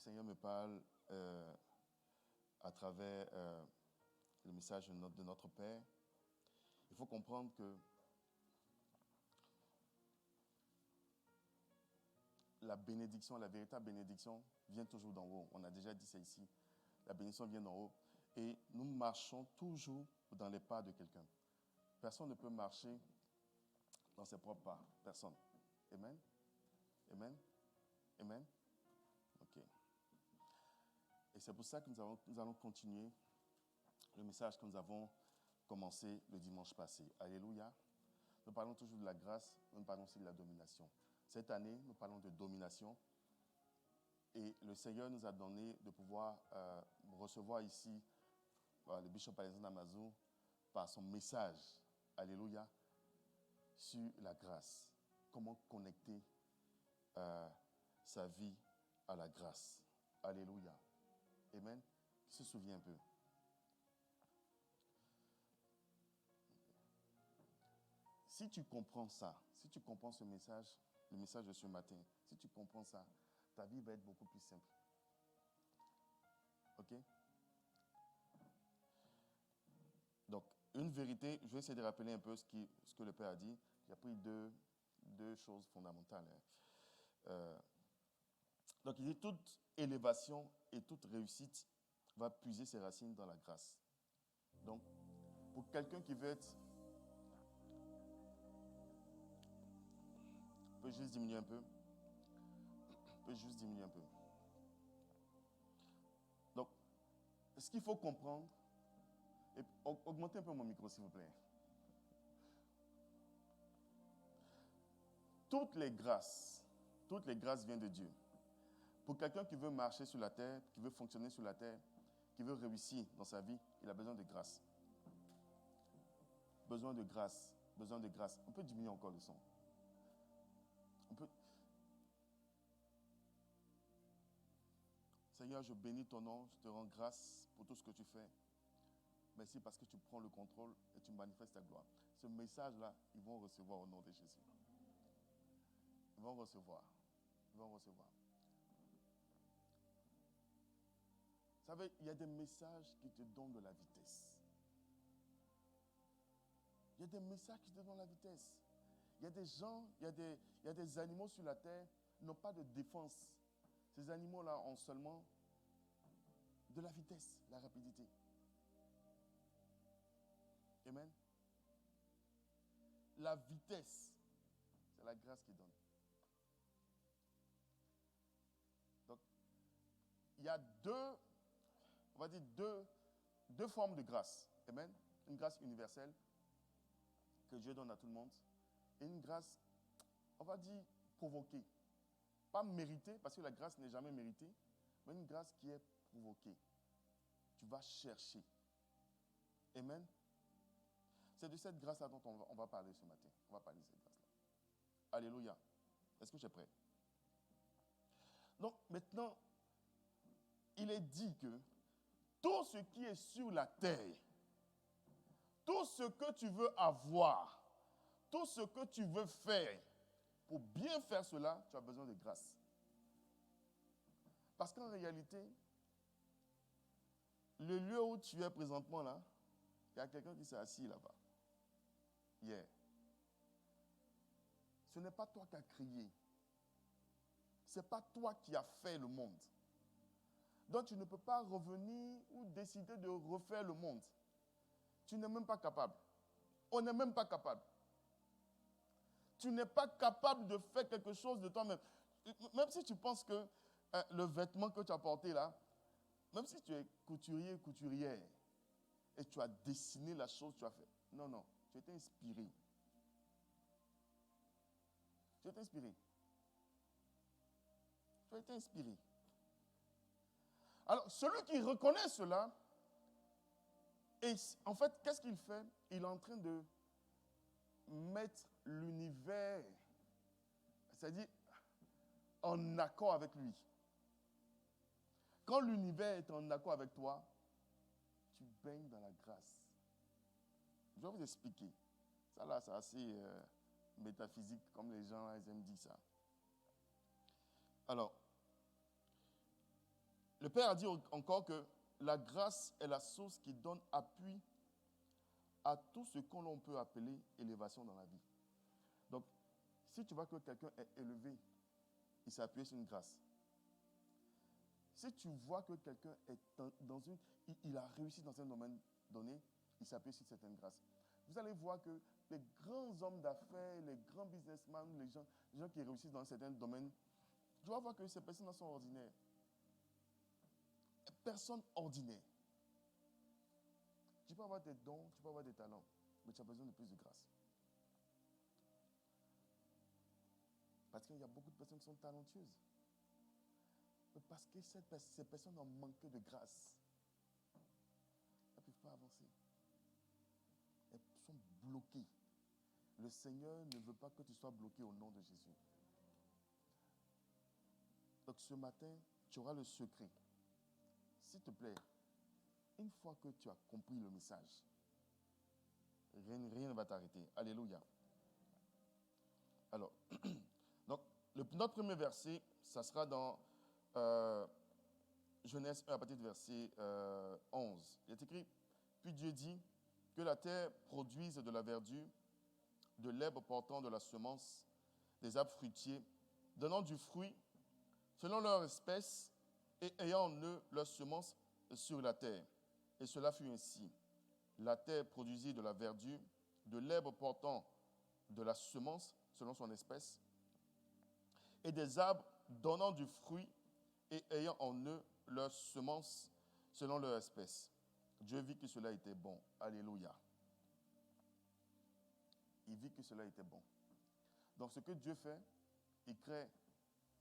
Seigneur me parle à travers le message de notre Père. Il faut comprendre que la bénédiction, la véritable bénédiction vient toujours d'en haut. On a déjà dit ça ici. La bénédiction vient d'en haut. Et nous marchons toujours dans les pas de quelqu'un. Personne ne peut marcher dans ses propres pas. Personne. Amen. Amen. Amen. OK. Et c'est pour ça que nous allons continuer le message que nous avons commencé le dimanche passé. Alléluia. Nous parlons toujours de la grâce, nous parlons aussi de la domination. Cette année, nous parlons de domination. Et le Seigneur nous a donné de pouvoir recevoir ici le bishop Alexandre Amazou par son message, alléluia, sur la grâce. Comment connecter sa vie à la grâce. Alléluia. Amen. Qui se souvient un peu? Si tu comprends ça, si tu comprends ce message, le message de ce matin, si tu comprends ça, ta vie va être beaucoup plus simple. OK? Donc, une vérité, je vais essayer de rappeler un peu ce que le Père a dit. J'ai appris deux choses fondamentales. Donc, il dit toute élévation et toute réussite va puiser ses racines dans la grâce. Donc, pour quelqu'un qui veut être... On peut juste diminuer un peu. Donc, ce qu'il faut comprendre, et augmentez un peu mon micro, s'il vous plaît. Toutes les grâces viennent de Dieu. Pour quelqu'un qui veut marcher sur la terre, qui veut fonctionner sur la terre, qui veut réussir dans sa vie, il a besoin de grâce. Besoin de grâce. On peut diminuer encore le son. Seigneur, je bénis ton nom, je te rends grâce pour tout ce que tu fais. Merci parce que tu prends le contrôle et tu manifestes ta gloire. Ce message-là, ils vont recevoir au nom de Jésus. Ils vont recevoir. Vous savez, il y a des messages qui te donnent de la vitesse. Il y a des gens, il y a des animaux sur la terre qui n'ont pas de défense. Ces animaux-là ont seulement de la vitesse, la rapidité. Amen. La vitesse, c'est la grâce qui donne. Donc, il y a deux formes de grâce. Amen. Une grâce universelle que Dieu donne à tout le monde. Et une grâce, on va dire, provoquée. Pas méritée, parce que la grâce n'est jamais méritée, mais une grâce qui est provoquée. Tu vas chercher. Amen. C'est de cette grâce-là dont on va parler ce matin. On va parler de cette grâce-là. Alléluia. Est-ce que tu es prêt? Donc, maintenant, il est dit que tout ce qui est sur la terre, tout ce que tu veux avoir, tout ce que tu veux faire, pour bien faire cela, tu as besoin de grâce. Parce qu'en réalité, le lieu où tu es présentement là, il y a quelqu'un qui s'est assis là-bas. Yeah. Ce n'est pas toi qui as crié. Ce n'est pas toi qui as fait le monde. Donc tu ne peux pas revenir ou décider de refaire le monde. Tu n'es même pas capable. On n'est même pas capable. Tu n'es pas capable de faire quelque chose de toi-même. Même si tu penses que le vêtement que tu as porté là, même si tu es couturier, couturière, et tu as dessiné la chose que tu as fait. Non, tu étais inspiré. Tu as été inspiré. Alors, celui qui reconnaît cela, et en fait, qu'est-ce qu'il fait? Il est en train de mettre l'univers, c'est-à-dire en accord avec lui. Quand l'univers est en accord avec toi, tu baignes dans la grâce. Je vais vous expliquer. Ça là, c'est assez métaphysique, comme les gens ils aiment dire ça. Alors, Père a dit encore que la grâce est la source qui donne appui à tout ce qu'on peut appeler élévation dans la vie. Donc, si tu vois que quelqu'un est élevé, il s'est appuyé sur une grâce. Si tu vois que quelqu'un est il a réussi dans un domaine donné, il s'est appuyé sur certaines grâces. Vous allez voir que les grands hommes d'affaires, les grands businessmen, les gens qui réussissent dans certains domaines, tu vas voir que ces personnes sont ordinaires. Personne ordinaire. Tu peux avoir des dons, tu peux avoir des talents, mais tu as besoin de plus de grâce. Parce qu'il y a beaucoup de personnes qui sont talentueuses. Mais parce que ces personnes ont manqué de grâce. Elles ne peuvent pas avancer. Elles sont bloquées. Le Seigneur ne veut pas que tu sois bloqué au nom de Jésus. Donc ce matin, tu auras le secret. S'il te plaît, une fois que tu as compris le message, rien ne va t'arrêter. Alléluia. Alors, donc, notre premier verset, ça sera dans Genèse 1 à partir du verset 11. Il est écrit, puis Dieu dit que la terre produise de la verdure, de l'herbe portant de la semence, des arbres fruitiers, donnant du fruit selon leur espèce et ayant en eux leur semence sur la terre. Et cela fut ainsi. La terre produisit de la verdure, de l'herbe portant de la semence selon son espèce, et des arbres donnant du fruit et ayant en eux leur semence selon leur espèce. Dieu vit que cela était bon. Alléluia. Il vit que cela était bon. Donc ce que Dieu fait, il crée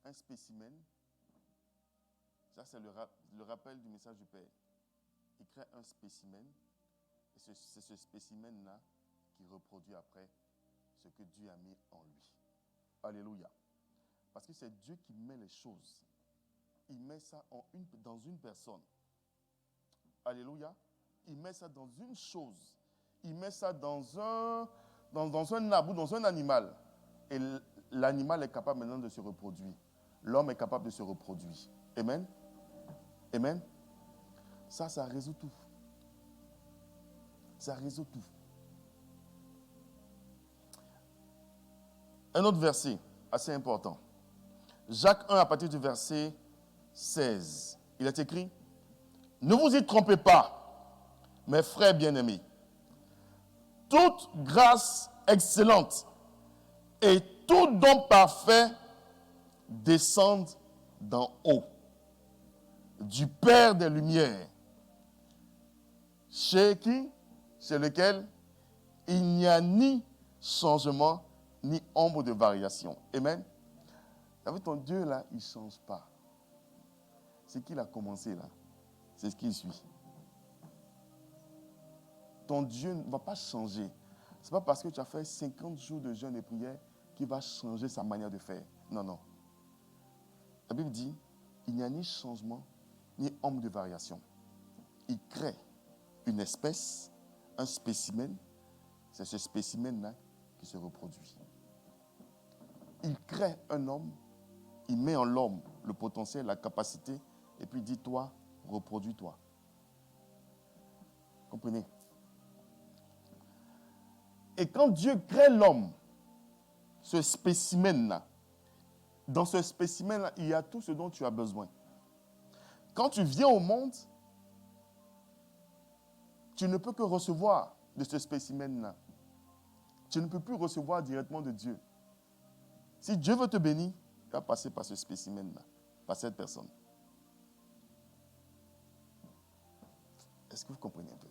un spécimen. Ça, c'est le rappel du message du Père. Il crée un spécimen. Et c'est ce spécimen-là qui reproduit après ce que Dieu a mis en lui. Alléluia. Parce que c'est Dieu qui met les choses. Il met ça dans une personne. Alléluia. Il met ça dans une chose. Il met ça dans un arbre, dans un animal. Et l'animal est capable maintenant de se reproduire. L'homme est capable de se reproduire. Amen. Amen. Ça résout tout. Ça résout tout. Un autre verset assez important. Jacques 1 à partir du verset 16. Il est écrit, ne vous y trompez pas, mes frères bien-aimés. Toute grâce excellente et tout don parfait descendent d'en haut, du Père des Lumières, chez qui, chez lequel il n'y a ni changement, ni ombre de variation. Amen. Vous savez, ton Dieu là, il ne change pas. Ce qu'il a commencé là, c'est ce qu'il suit. Ton Dieu ne va pas changer. Ce n'est pas parce que tu as fait 50 jours de jeûne et prière qu'il va changer sa manière de faire. Non, non. La Bible dit, il n'y a ni changement, ni ombre de variation. Il crée une espèce, un spécimen. C'est ce spécimen-là qui se reproduit. Il crée un homme, il met en l'homme le potentiel, la capacité, et puis il dit, toi, reproduis-toi. Comprenez? Et quand Dieu crée l'homme, ce spécimen-là, dans ce spécimen-là, il y a tout ce dont tu as besoin. Quand tu viens au monde, tu ne peux que recevoir de ce spécimen-là. Tu ne peux plus recevoir directement de Dieu. Si Dieu veut te bénir, il va passer par ce spécimen-là, par cette personne. Est-ce que vous comprenez un peu?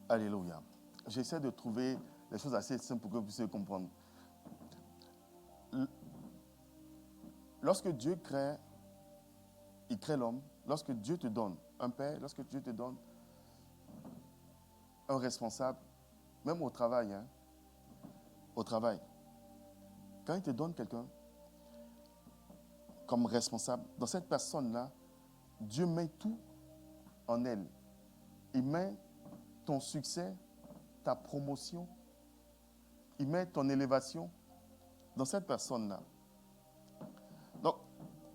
Alléluia. J'essaie de trouver les choses assez simples pour que vous puissiez comprendre. Lorsque Dieu crée, il crée l'homme. Lorsque Dieu te donne un père, lorsque Dieu te donne un responsable, même au travail, au travail, quand il te donne quelqu'un comme responsable, dans cette personne-là, Dieu met tout en elle. il met ton succès, ta promotion, il met ton élévation dans cette personne-là. Donc,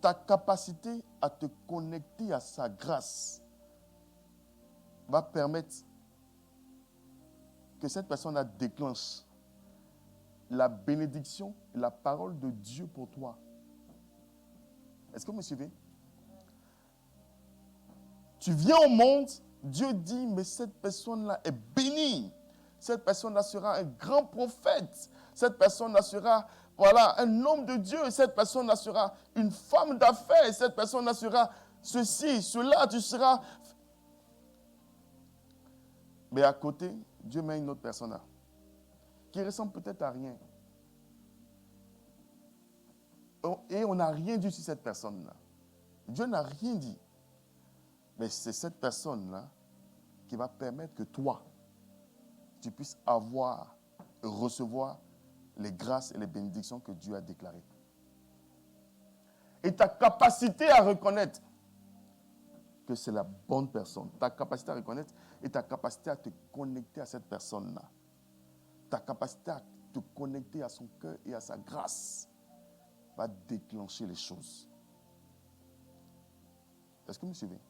ta capacité à te connecter à sa grâce va permettre que cette personne-là déclenche la bénédiction et la parole de Dieu pour toi. Est-ce que vous me suivez? Tu viens au monde, Dieu dit, mais cette personne-là est bénie. Cette personne-là sera un grand prophète. Cette personne-là sera, voilà, un homme de Dieu. Cette personne-là sera une femme d'affaires. Cette personne-là sera ceci, cela, tu seras... Mais à côté, Dieu met une autre personne là, qui ressemble peut-être à rien. Et on n'a rien dit sur cette personne-là. Dieu n'a rien dit. Mais c'est cette personne-là qui va permettre que toi, tu puisses avoir, recevoir les grâces et les bénédictions que Dieu a déclarées. Et ta capacité à reconnaître que c'est la bonne personne, ta capacité à reconnaître et ta capacité à te connecter à cette personne-là, ta capacité à te connecter à son cœur et à sa grâce va déclencher les choses. Est-ce que vous me suivez?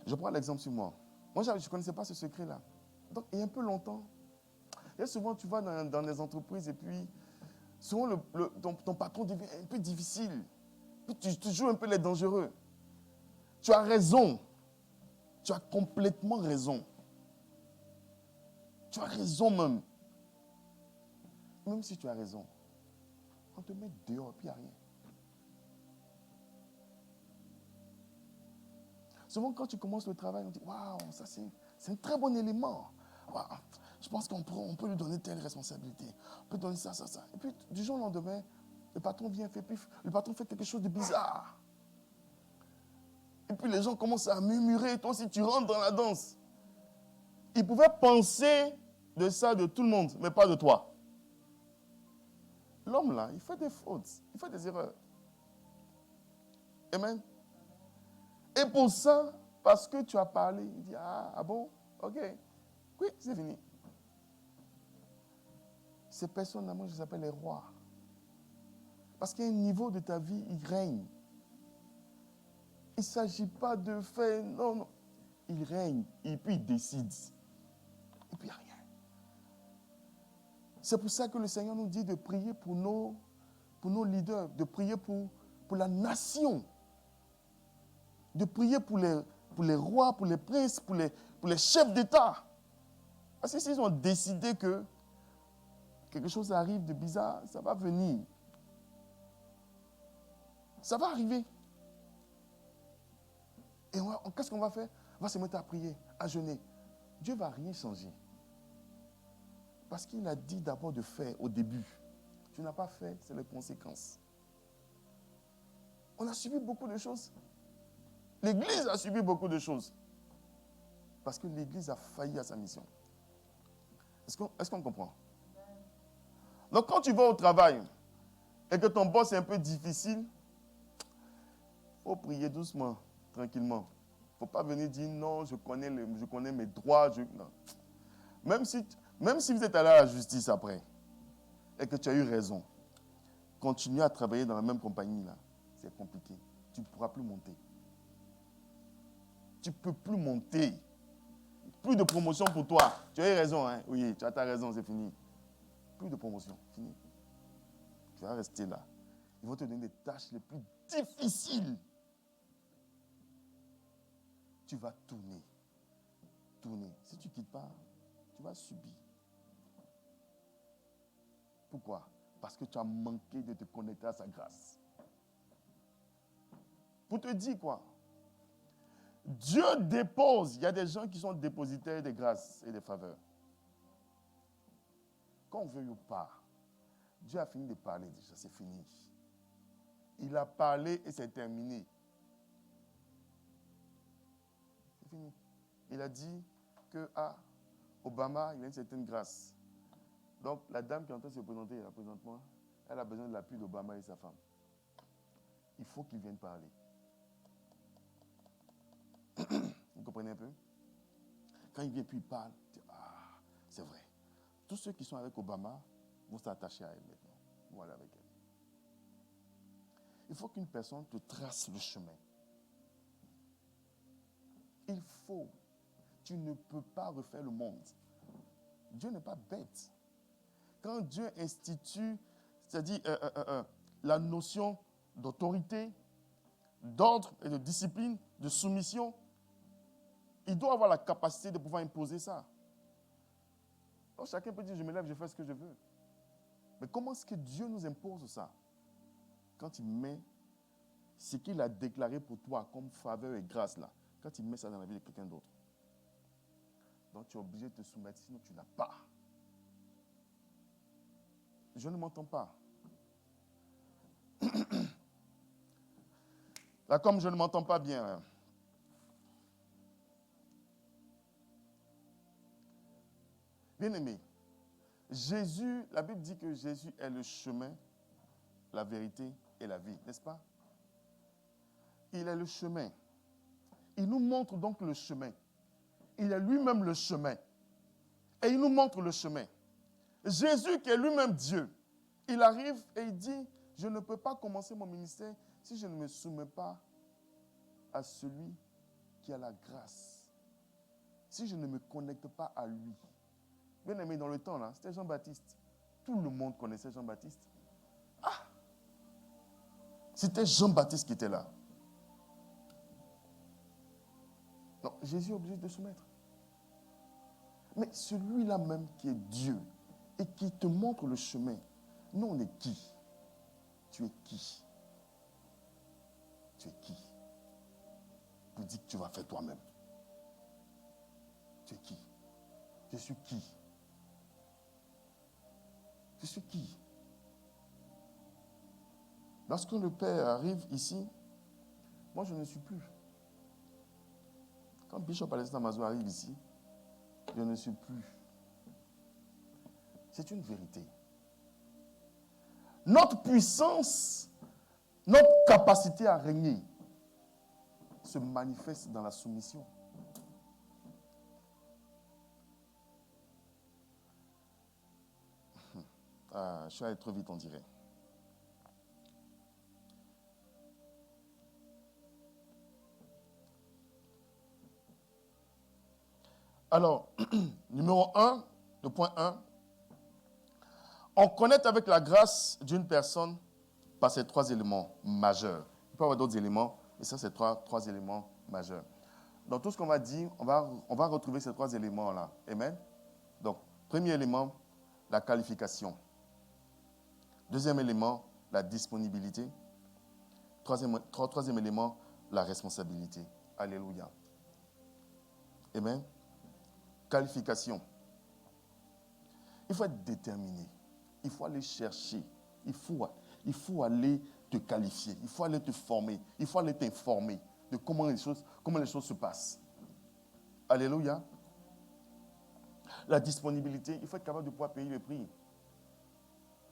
Je prends l'exemple sur moi. Moi, je ne connaissais pas ce secret-là. Donc, il y a un peu longtemps, et souvent, tu vas dans les entreprises et puis, souvent, ton patron devient un peu difficile. Puis, tu joues un peu les dangereux. Tu as raison. Tu as complètement raison. Tu as raison même. Même si tu as raison, on te met dehors, puis il n'y a rien. Souvent, quand tu commences le travail, on dit « Waouh, ça c'est un très bon élément. Wow, je pense qu'on peut lui donner telle responsabilité. On peut donner ça, ça, ça. » Et puis, du jour au lendemain, le patron vient, le patron fait quelque chose de bizarre. Et puis, les gens commencent à murmurer. Toi aussi, tu rentres dans la danse. Ils pouvaient penser de ça de tout le monde, mais pas de toi. L'homme là, il fait des fautes, il fait des erreurs. Amen. Et pour ça, parce que tu as parlé, il dit, ah bon, ok, oui, c'est fini. Ces personnes-là, moi, je les appelle les rois. Parce qu'il y a un niveau de ta vie, il règne. Il ne s'agit pas de faire, non. Il règne, et puis il décide. Et puis il n'y a rien. C'est pour ça que le Seigneur nous dit de prier pour nos leaders, de prier pour la nation. De prier pour les rois, pour les princes, pour les chefs d'État. Parce que s'ils ont décidé que quelque chose arrive de bizarre, ça va venir. Ça va arriver. Et qu'est-ce qu'on va faire? On va se mettre à prier, à jeûner. Dieu ne va rien changer. Parce qu'il a dit d'abord de faire au début. Tu n'as pas fait, c'est les conséquences. On a subi beaucoup de choses. L'Église a subi beaucoup de choses. Parce que l'Église a failli à sa mission. Est-ce qu'on comprend? Donc quand tu vas au travail et que ton boss est un peu difficile, il faut prier doucement, tranquillement. Il ne faut pas venir dire non, je connais mes droits. Non. Même si vous êtes allé à la justice après et que tu as eu raison, continuer à travailler dans la même compagnie, là, c'est compliqué. Tu ne pourras plus monter. Tu ne peux plus monter. Plus de promotion pour toi. Tu as eu raison, hein? Oui, tu as ta raison, c'est fini. Plus de promotion, fini. Tu vas rester là. Ils vont te donner des tâches les plus difficiles. Tu vas tourner. Tourner. Si tu ne quittes pas, tu vas subir. Pourquoi? Parce que tu as manqué de te connecter à sa grâce. Pour te dire quoi? Dieu dépose. Il y a des gens qui sont dépositaires des grâces et des faveurs. Qu'on veuille ou pas, Dieu a fini de parler déjà, c'est fini. Il a parlé et c'est terminé. C'est fini. Il a dit que Obama, il a une certaine grâce. Donc, la dame qui est en train de se présenter là, présentement, elle a besoin de l'appui d'Obama et sa femme. Il faut qu'il vienne parler. comprenez un peu? Quand il vient puis il parle, tu dis, ah, c'est vrai. Tous ceux qui sont avec Obama vont s'attacher à elle maintenant. Vont aller avec elle. Il faut qu'une personne te trace le chemin. Il faut. Tu ne peux pas refaire le monde. Dieu n'est pas bête. Quand Dieu institue, c'est-à-dire la notion d'autorité, d'ordre et de discipline, de soumission, il doit avoir la capacité de pouvoir imposer ça. Donc chacun peut dire, je me lève, je fais ce que je veux. Mais comment est-ce que Dieu nous impose ça? Quand il met ce qu'il a déclaré pour toi comme faveur et grâce là, quand il met ça dans la vie de quelqu'un d'autre. Donc tu es obligé de te soumettre, sinon tu n'as pas. Je ne m'entends pas. Là, comme je ne m'entends pas bien. Bien-aimé, Jésus, la Bible dit que Jésus est le chemin, la vérité et la vie, n'est-ce pas? Il est le chemin. Il nous montre donc le chemin. Il est lui-même le chemin. Et il nous montre le chemin. Jésus, qui est lui-même Dieu, il arrive et il dit, je ne peux pas commencer mon ministère si je ne me soumets pas à celui qui a la grâce. Si je ne me connecte pas à lui. Bien aimé, dans le temps, là, c'était Jean-Baptiste. Tout le monde connaissait Jean-Baptiste. Ah! C'était Jean-Baptiste qui était là. Non, Jésus est obligé de soumettre. Mais celui-là même qui est Dieu et qui te montre le chemin, nous on est qui? Tu es qui? Tu es qui? Pour dire que tu vas faire toi-même. Tu es qui? Je suis qui? Je suis qui? Lorsque le Père arrive ici, moi je ne suis plus. Quand Bishop Alexandre Mazou arrive ici, je ne suis plus. C'est une vérité. Notre puissance, notre capacité à régner se manifeste dans la soumission. Ah, je suis allé trop vite, on dirait. Alors, numéro 1, le point 1, on connecte avec la grâce d'une personne par ces 3 éléments majeurs. Il peut y avoir d'autres éléments, mais ça, c'est trois éléments majeurs. Dans tout ce qu'on va dire, on va retrouver ces 3 éléments-là. Amen. Donc, premier élément, la qualification. Deuxième élément, la disponibilité. Troisième élément, la responsabilité. Alléluia. Amen. Qualification. Il faut être déterminé. Il faut aller chercher. Il faut aller te qualifier. Il faut aller te former. Il faut aller t'informer de comment les choses se passent. Alléluia. La disponibilité, il faut être capable de pouvoir payer le prix.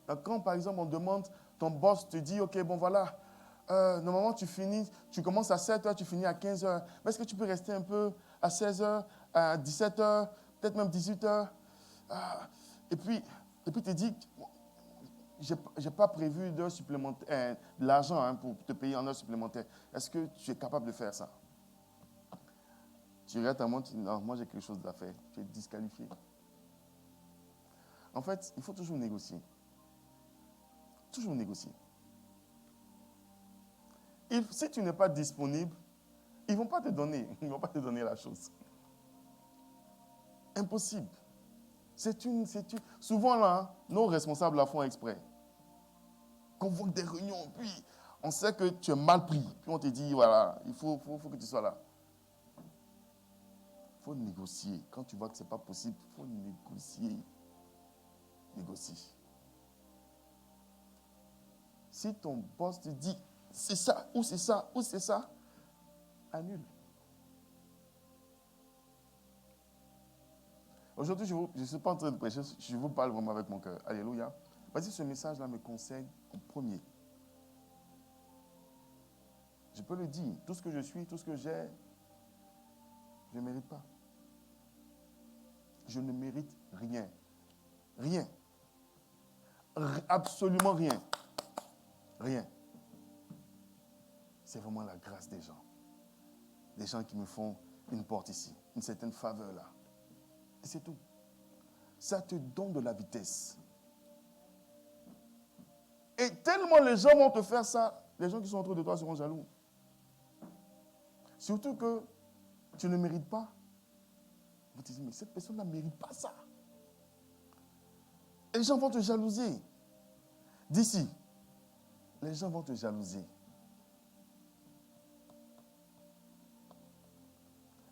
Donc, quand, par exemple, on demande, ton boss te dit, OK, bon voilà, normalement tu commences à 7h, tu finis à 15h. Mais est-ce que tu peux rester un peu à 16h, à 17h, peut-être même 18h? Et puis tu dis, je n'ai pas prévu d'heures supplémentaires, de l'argent pour te payer en heures supplémentaires. Est-ce que tu es capable de faire ça? Tu regardes ta montre, tu dis, non, moi j'ai quelque chose à faire. Tu es disqualifié. En fait, il faut toujours négocier. Toujours négocier. Si tu n'es pas disponible, ils ne vont pas te donner. Ils ne vont pas te donner la chose. Impossible. Souvent là, nos responsables la font exprès. Convoquent des réunions, puis on sait que tu es mal pris. Puis on te dit, voilà, il faut que tu sois là. Il faut négocier. Quand tu vois que ce n'est pas possible, il faut négocier. Négocie. Si ton boss te dit, c'est ça, ou c'est ça, ou c'est ça, annule. Aujourd'hui, je ne suis pas en train de prêcher, je vous parle vraiment avec mon cœur. Alléluia. Voici, ce message-là me concerne en premier. Je peux le dire, tout ce que je suis, tout ce que j'ai, Je ne mérite pas. Je ne mérite rien. Rien. Absolument rien. Rien. C'est vraiment la grâce des gens. Des gens qui me font une porte ici, une certaine faveur là. Et c'est tout. Ça te donne de la vitesse. Et tellement les gens vont te faire ça, les gens qui sont autour de toi seront jaloux. Surtout que tu ne mérites pas. Vous te dites, mais cette personne ne mérite pas ça. Et les gens vont te jalouser. D'ici, les gens vont te jalouser.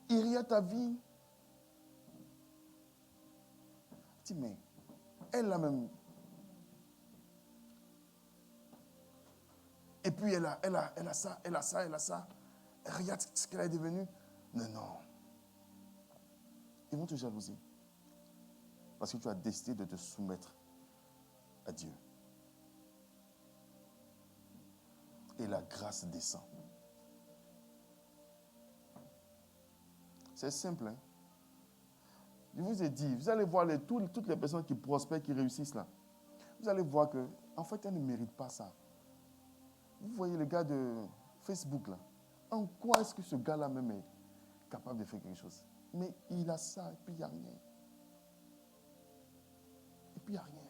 Il y a ta vie. Tu dis, mais elle a même. Et puis elle a ça, elle a ça, elle a ça. Regarde ce qu'elle est devenue. Non. Ils vont te jalouser. Parce que tu as décidé de te soumettre à Dieu. Et la grâce descend. C'est simple. Hein? Je vous ai dit, vous allez voir toutes les personnes qui prospèrent, qui réussissent là. Vous allez voir que, en fait, elles ne méritent pas ça. Vous voyez le gars de Facebook là. En quoi est-ce que ce gars-là même est capable de faire quelque chose? Mais il a ça et puis il n'y a rien. Et puis il n'y a rien.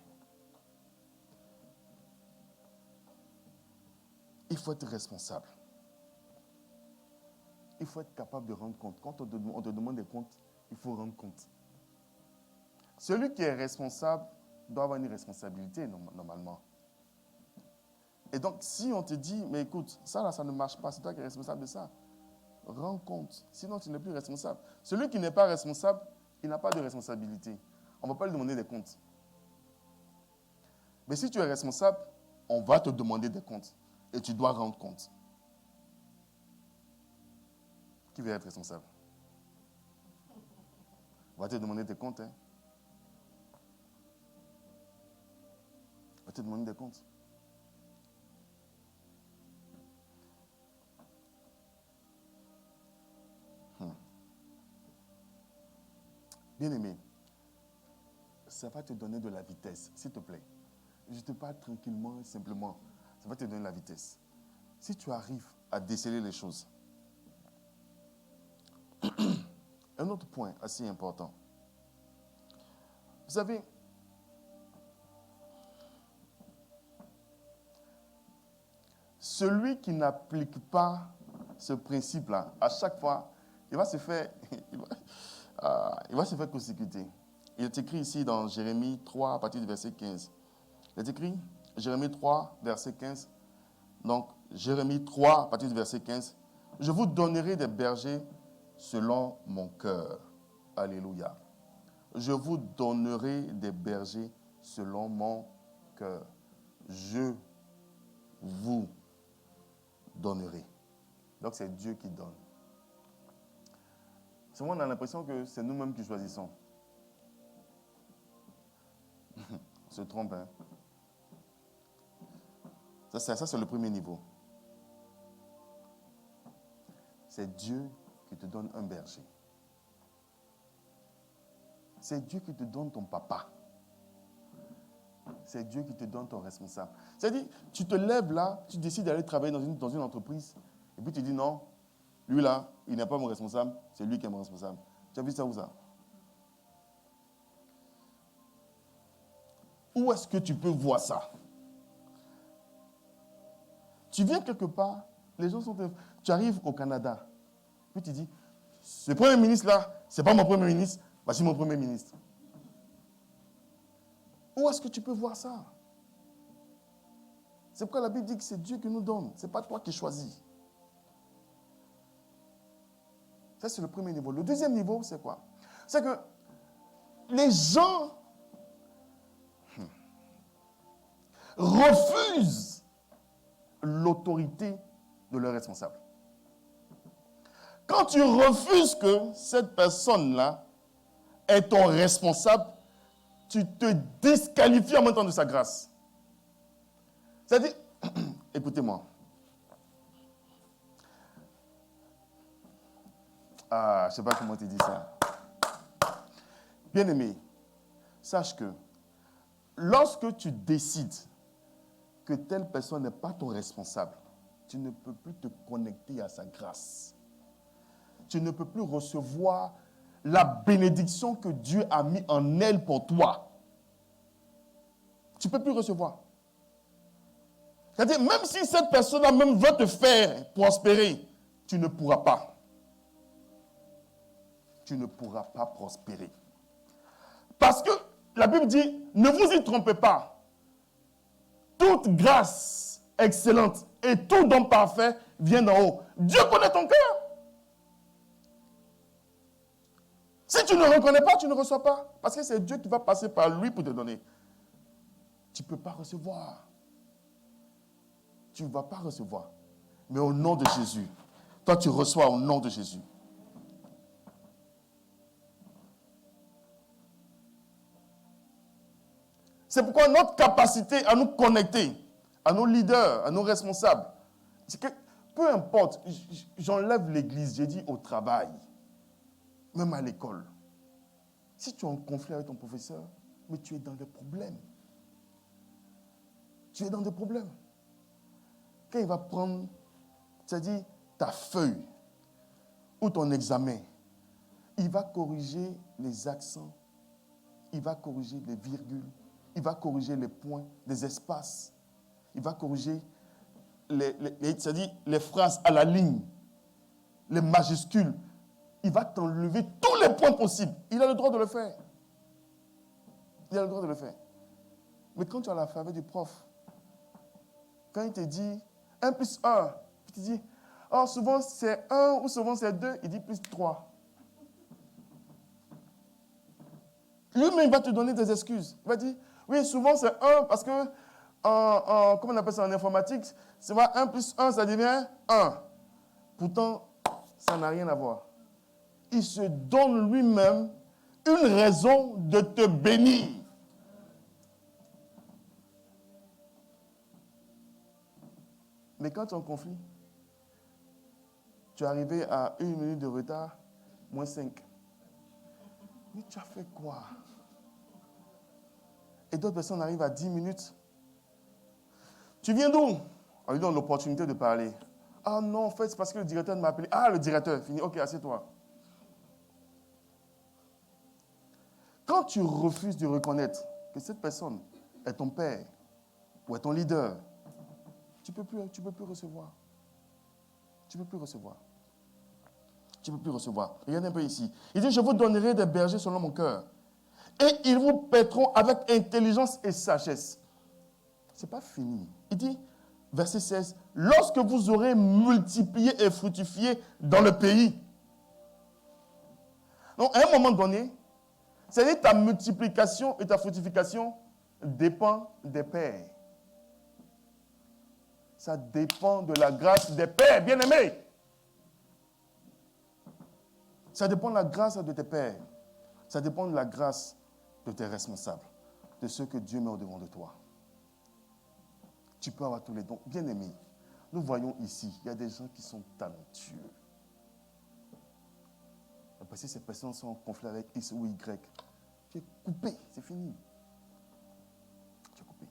Il faut être responsable. Il faut être capable de rendre compte. Quand on te demande des comptes, il faut rendre compte. Celui qui est responsable doit avoir une responsabilité normalement. Et donc, si on te dit, mais écoute, ça là, ça ne marche pas, c'est toi qui es responsable de ça, rends compte. Sinon, tu n'es plus responsable. Celui qui n'est pas responsable, il n'a pas de responsabilité. On ne va pas lui demander des comptes. Mais si tu es responsable, on va te demander des comptes. Et tu dois rendre compte. Qui veut être responsable? On va te demander des comptes. Hein? On va te demander des comptes. Bien-aimé, ça va te donner de la vitesse, s'il te plaît. Je te parle tranquillement, simplement. Ça va te donner de la vitesse. Si tu arrives à déceler les choses. Un autre point assez important. Vous savez, celui qui n'applique pas ce principe-là, à chaque fois, il va se faire consécuter. Il est écrit ici dans Jérémie 3, à partir du verset 15. Il est écrit, Jérémie 3, verset 15. Donc, Jérémie 3, à partir du verset 15. Je vous donnerai des bergers selon mon cœur. Alléluia. Je vous donnerai des bergers selon mon cœur. Je vous donnerai. Donc, c'est Dieu qui donne. Souvent, on a l'impression que c'est nous-mêmes qui choisissons. On se trompe, hein? Ça, c'est le premier niveau. C'est Dieu qui te donne un berger. C'est Dieu qui te donne ton papa. C'est Dieu qui te donne ton responsable. C'est-à-dire, tu te lèves là, tu décides d'aller travailler dans une entreprise, et puis tu dis non, lui là, il n'est pas mon responsable, c'est lui qui est mon responsable. Tu as vu ça où ça? Où est-ce que tu peux voir ça? Tu viens quelque part, les gens sont... Tu arrives au Canada, puis tu dis, ce premier ministre là, c'est pas mon premier ministre, voici mon premier ministre. Où est-ce que tu peux voir ça? C'est pourquoi la Bible dit que c'est Dieu qui nous donne, ce n'est pas toi qui choisis. Ça, c'est le premier niveau. Le deuxième niveau, c'est quoi? C'est que les gens refusent l'autorité de leur responsable. Quand tu refuses que cette personne-là est ton responsable, tu te disqualifies en même temps de sa grâce. C'est-à-dire, écoutez-moi, Ah, je ne sais pas comment te dire ça. Bien-aimé, sache que lorsque tu décides que telle personne n'est pas ton responsable, tu ne peux plus te connecter à sa grâce. Tu ne peux plus recevoir la bénédiction que Dieu a mis en elle pour toi. Tu ne peux plus recevoir. C'est-à-dire, même si cette personne-là même veut te faire prospérer, tu ne pourras pas. Tu ne pourras pas prospérer. Parce que la Bible dit, ne vous y trompez pas. Toute grâce excellente et tout don parfait vient d'en haut. Dieu connaît ton cœur. Si tu ne reconnais pas, tu ne reçois pas. Parce que c'est Dieu qui va passer par lui pour te donner. Tu ne peux pas recevoir. Tu ne vas pas recevoir. Mais au nom de Jésus, toi tu reçois au nom de Jésus. C'est pourquoi notre capacité à nous connecter, à nos leaders, à nos responsables, c'est que peu importe, j'enlève l'église, j'ai dit au travail, même à l'école. Si tu es en conflit avec ton professeur, mais tu es dans des problèmes. Tu es dans des problèmes. Quand il va prendre, c'est-à-dire ta feuille ou ton examen, il va corriger les accents, il va corriger les virgules, il va corriger les points, les espaces, il va corriger c'est-à-dire les phrases à la ligne, les majuscules. Il va t'enlever tous les points possibles. Il a le droit de le faire. Il a le droit de le faire. Mais quand tu as la faveur du prof, quand il te dit 1 plus 1, puis tu dis, oh, souvent c'est 1 ou souvent c'est 2, il dit plus 3. Lui-même, il va te donner des excuses. Il va dire, oui, souvent c'est 1 parce que, comment on appelle ça en informatique, c'est 1 plus 1, ça devient 1. Pourtant, ça n'a rien à voir. Il se donne lui-même une raison de te bénir. Mais quand tu es en conflit, tu es arrivé à 1 minute de retard, moins 5. Mais tu as fait quoi? Et d'autres personnes arrivent à 10 minutes. Tu viens d'où? On lui donne l'opportunité de parler. Ah non, en fait, c'est parce que le directeur m'a appelé. Ah, le directeur, fini. Ok, assieds-toi. Quand tu refuses de reconnaître que cette personne est ton père ou est ton leader, tu ne peux plus recevoir. Tu ne peux plus recevoir. Tu ne peux plus recevoir. Regardez un peu ici. Il dit, je vous donnerai des bergers selon mon cœur. Et ils vous paîtront avec intelligence et sagesse. Ce n'est pas fini. Il dit, verset 16, lorsque vous aurez multiplié et fructifié dans le pays. Donc, à un moment donné, c'est-à-dire ta multiplication et ta fructification dépend des pères. Ça dépend de la grâce des pères, bien-aimés. Ça dépend de la grâce de tes pères. Ça dépend de la grâce de tes responsables, de ceux que Dieu met au-devant de toi. Tu peux avoir tous les dons. Bien-aimés, nous voyons ici, il y a des gens qui sont talentueux. Parce que ces personnes sont en conflit avec X ou Y. Tu es coupé, c'est fini. Tu es coupé.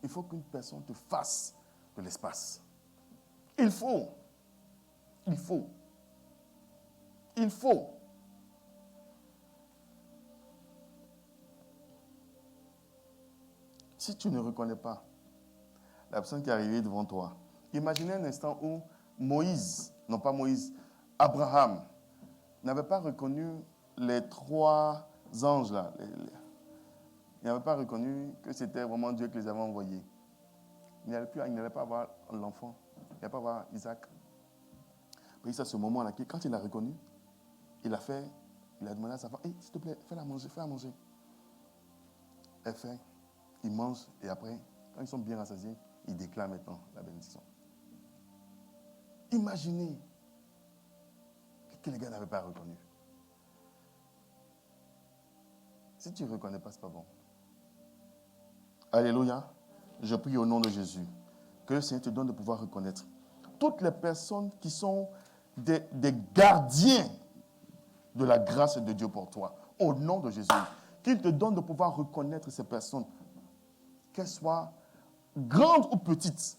Il faut qu'une personne te fasse de l'espace. Il faut. Il faut. Il faut. Si tu ne reconnais pas la personne qui est arrivée devant toi, imaginez un instant où Moïse, non pas Moïse, Abraham, n'avait pas reconnu les 3 anges là. Il n'avait pas reconnu que c'était vraiment Dieu qui les avait envoyés. Il n'allait pas avoir l'enfant. Il n'allait pas avoir Isaac. Puis c'est à ce moment-là, quand il l'a reconnu, il a demandé à sa femme, hey, s'il te plaît, fais-la manger, fais-la manger. Elle fait, ils mangent, et après, quand ils sont bien rassasiés, ils déclarent maintenant la bénédiction. Imaginez que les gars n'avaient pas reconnu. Si tu ne reconnais pas, ce n'est pas bon. Alléluia. Je prie au nom de Jésus que le Seigneur te donne de pouvoir reconnaître toutes les personnes qui sont des gardiens de la grâce de Dieu pour toi. Au nom de Jésus. Qu'il te donne de pouvoir reconnaître ces personnes, qu'elles soient grandes ou petites.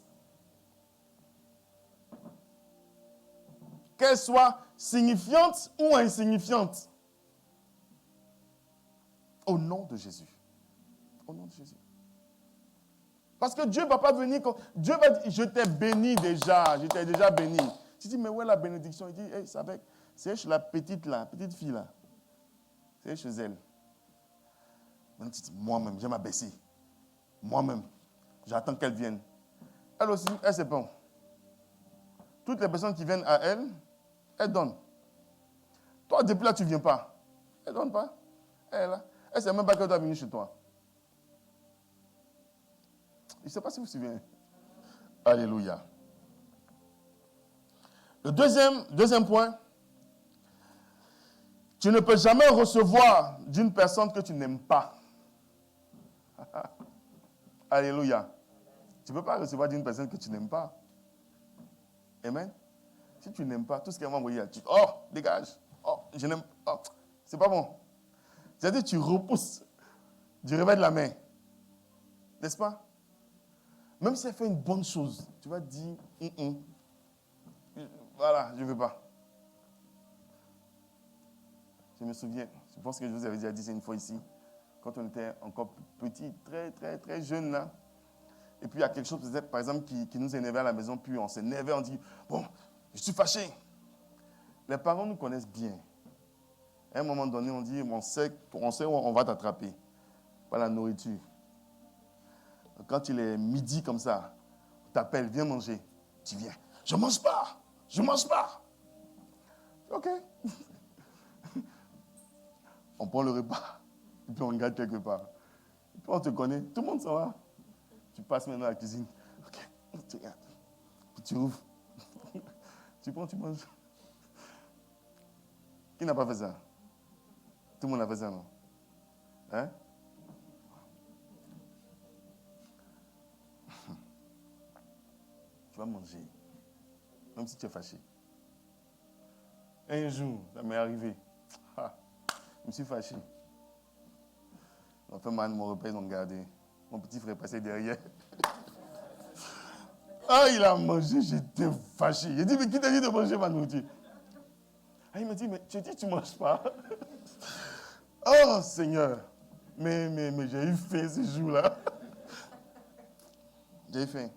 Qu'elles soient signifiantes ou insignifiantes. Au nom de Jésus. Au nom de Jésus. Parce que Dieu ne va pas venir comme... Dieu va dire, je t'ai béni déjà, je t'ai déjà béni. Tu dis, mais où est la bénédiction? Il dit, hey, c'est chez la petite fille là. C'est chez elle. Maintenant, tu dis, moi-même, je vais m'abaisser. Moi-même, j'attends qu'elle vienne. Elle aussi, elle c'est bon. Toutes les personnes qui viennent à elle, elle donne. Toi, depuis là, tu ne viens pas. Elle ne donne pas. Elle est là. Elle ne sait même pas qu'elle doit venir chez toi. Je ne sais pas si vous vous souvenez. Alléluia. Le deuxième point, tu ne peux jamais recevoir d'une personne que tu n'aimes pas. Alléluia. Tu ne peux pas recevoir d'une personne que tu n'aimes pas. Amen. Si tu n'aimes pas, tout ce qu'elle va envoyer, tu dis, oh, dégage. Oh, je n'aime pas. Oh, c'est pas bon. C'est-à-dire, tu repousses du réveil de la main. N'est-ce pas? Même si elle fait une bonne chose, tu vas dire, voilà, je ne veux pas. Je me souviens, je pense que je vous avais déjà dit ça une fois ici, quand on était encore petit, très, très, très jeune là. Et puis il y a quelque chose, par exemple, qui nous énervait à la maison, puis on s'énervait, on dit, bon, je suis fâché. Les parents nous connaissent bien. À un moment donné, on dit, on sait où on va t'attraper. Par la nourriture. Quand il est midi comme ça, on t'appelle, viens manger. Tu viens. Je ne mange pas. Je ne mange pas. OK. On prend le repas. Et puis on regarde quelque part. Et puis on te connaît. Tout le monde s'en va. Tu passes maintenant à la cuisine. OK. Tu regardes. Puis tu ouvres. Tu prends, tu manges. Qui n'a pas fait ça? Tout le monde a fait ça, non? Hein? Tu vas manger. Même si tu es fâché. Un jour, ça m'est arrivé. Je me suis fâché. On fait mal, mon repas, ils ont gardé. Mon petit frère passait derrière. Ah, il a mangé, j'étais fâché. J'ai dit, mais qui t'a dit de manger ma nourriture? Ah, il m'a dit, mais tu dis, tu ne manges pas. Oh, Seigneur. Mais j'ai eu faim ce jour-là. J'ai eu faim.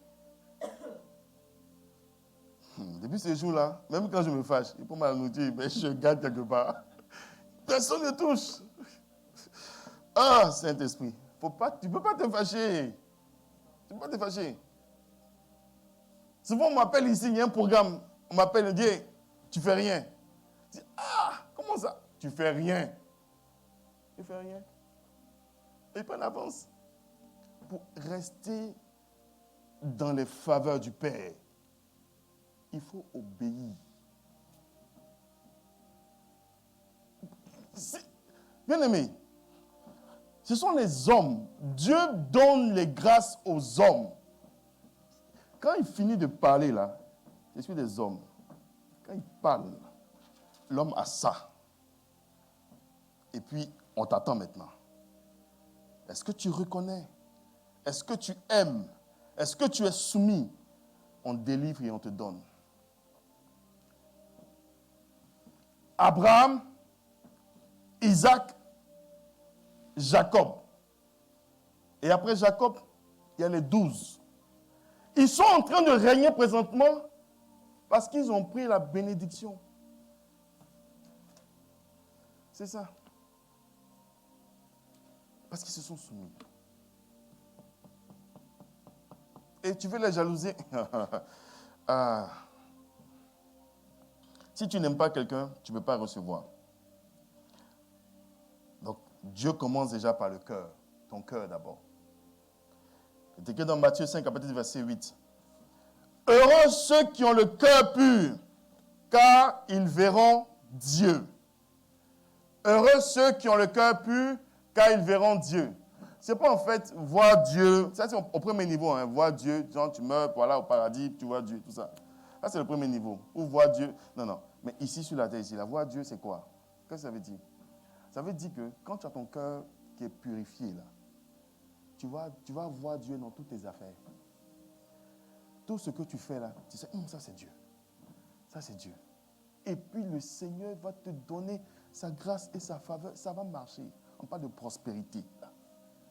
Depuis ce jour-là, même quand je me fâche, il prend ma nourriture, mais je garde quelque part. Personne ne touche. Ah, Saint-Esprit, tu ne peux pas te fâcher. Tu ne peux pas te fâcher. Souvent, on m'appelle ici, il y a un programme. On m'appelle, on dit, tu fais rien. Je dis, ah, comment ça? Tu fais rien. Tu fais rien. Et pas d'avance. Pour rester dans les faveurs du Père, il faut obéir. Bien aimé, ce sont les hommes. Dieu donne les grâces aux hommes. Quand il finit de parler là, je suis des hommes. Quand il parle, l'homme a ça. Et puis, on t'attend maintenant. Est-ce que tu reconnais? Est-ce que tu aimes? Est-ce que tu es soumis? On délivre et on te donne. Abraham, Isaac, Jacob. Et après Jacob, il y a les 12. Ils sont en train de régner présentement parce qu'ils ont pris la bénédiction. C'est ça. Parce qu'ils se sont soumis. Et tu veux les jalouser? Ah. Si tu n'aimes pas quelqu'un, tu ne peux pas recevoir. Donc, Dieu commence déjà par le cœur. Ton cœur d'abord. C'est écrit dans Matthieu 5, à partir du verset 8. Heureux ceux qui ont le cœur pur, car ils verront Dieu. Heureux ceux qui ont le cœur pur, car ils verront Dieu. Ce n'est pas en fait voir Dieu, ça c'est au premier niveau, hein, voir Dieu, genre tu meurs, voilà, au paradis, tu vois Dieu, tout ça. Ça, c'est le premier niveau. Où voir Dieu. Non, non. Mais ici, sur la terre, ici, la voir Dieu, c'est quoi? Qu'est-ce que ça veut dire? Ça veut dire que quand tu as ton cœur qui est purifié, là, tu vas voir Dieu dans toutes tes affaires. Tout ce que tu fais là, tu sais, ça c'est Dieu. Ça c'est Dieu. Et puis le Seigneur va te donner sa grâce et sa faveur. Ça va marcher. On parle de prospérité. Là.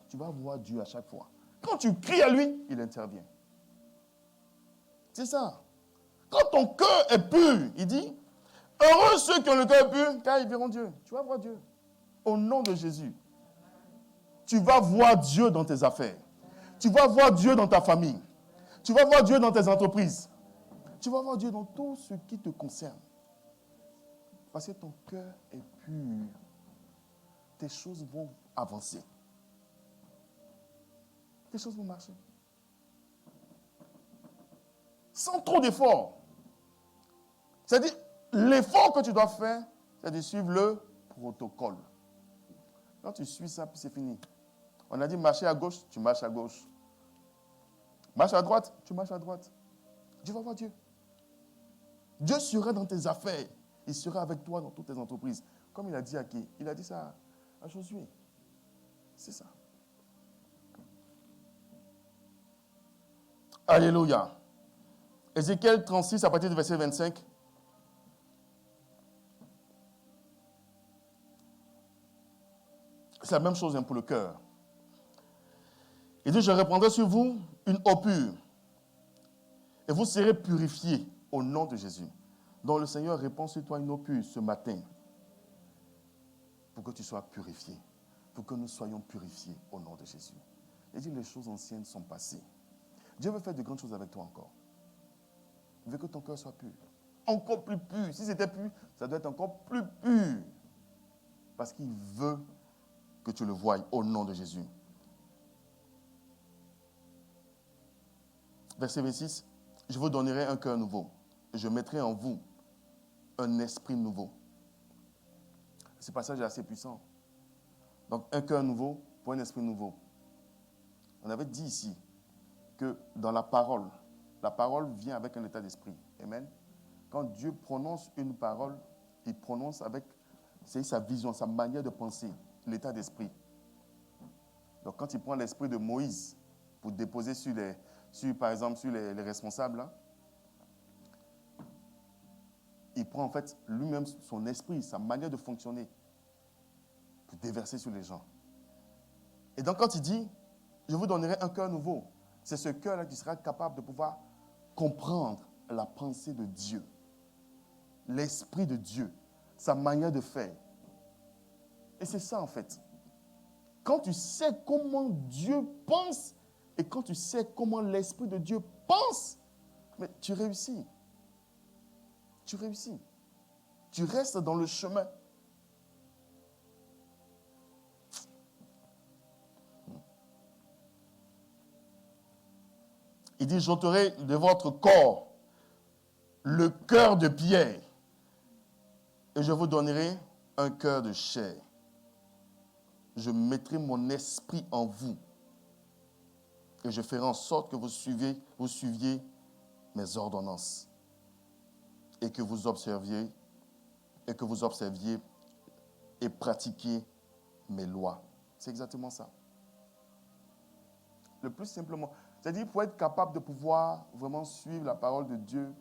Tu vas voir Dieu à chaque fois. Quand tu cries à lui, il intervient. C'est ça. Quand ton cœur est pur, il dit, heureux ceux qui ont le cœur pur, car ils verront Dieu. Tu vas voir Dieu. Au nom de Jésus. Tu vas voir Dieu dans tes affaires. Tu vas voir Dieu dans ta famille. Tu vas voir Dieu dans tes entreprises. Tu vas voir Dieu dans tout ce qui te concerne. Parce que ton cœur est pur. Tes choses vont avancer. Tes choses vont marcher. Sans trop d'efforts. C'est-à-dire, l'effort que tu dois faire, c'est de suivre le protocole. Quand tu suis ça, puis c'est fini. On a dit marcher à gauche, tu marches à gauche. Marche à droite, tu marches à droite. Tu vas voir Dieu. Dieu sera dans tes affaires. Il sera avec toi dans toutes tes entreprises. Comme il a dit à qui? Il a dit ça à Josué. C'est ça. Alléluia. Ézéchiel 36, à partir du verset 25. C'est la même chose pour le cœur. Il dit, je répandrai sur vous une eau pure, et vous serez purifiés au nom de Jésus. Donc le Seigneur répand sur toi une eau pure ce matin, pour que tu sois purifié, pour que nous soyons purifiés au nom de Jésus. Il dit, les choses anciennes sont passées. Dieu veut faire de grandes choses avec toi encore. Il veut que ton cœur soit pur. Encore plus pur. Si c'était pur, ça doit être encore plus pur. Parce qu'il veut que tu le voies au nom de Jésus. Verset 26. Je vous donnerai un cœur nouveau. Je mettrai en vous un esprit nouveau. Ce passage est assez puissant. Donc, un cœur nouveau pour un esprit nouveau. On avait dit ici que dans la parole vient avec un état d'esprit. Amen. Quand Dieu prononce une parole, il prononce avec sa vision, sa manière de penser, l'état d'esprit. Donc, quand il prend l'esprit de Moïse pour déposer par exemple, sur les responsables, là, il prend en fait lui-même son esprit, sa manière de fonctionner pour déverser sur les gens. Et donc, quand il dit, je vous donnerai un cœur nouveau, c'est ce cœur-là qui sera capable de pouvoir comprendre la pensée de Dieu, l'esprit de Dieu, sa manière de faire. Et c'est ça en fait. Quand tu sais comment Dieu pense et quand tu sais comment l'esprit de Dieu pense, mais tu réussis. Tu réussis. Tu restes dans le chemin. Il dit, j'ôterai de votre corps le cœur de pierre et je vous donnerai un cœur de chair. Je mettrai mon esprit en vous et je ferai en sorte que vous suiviez mes ordonnances et que vous observiez et pratiquiez mes lois. C'est exactement ça. Le plus simplement, c'est-à-dire pour être capable de pouvoir vraiment suivre la parole de Dieu.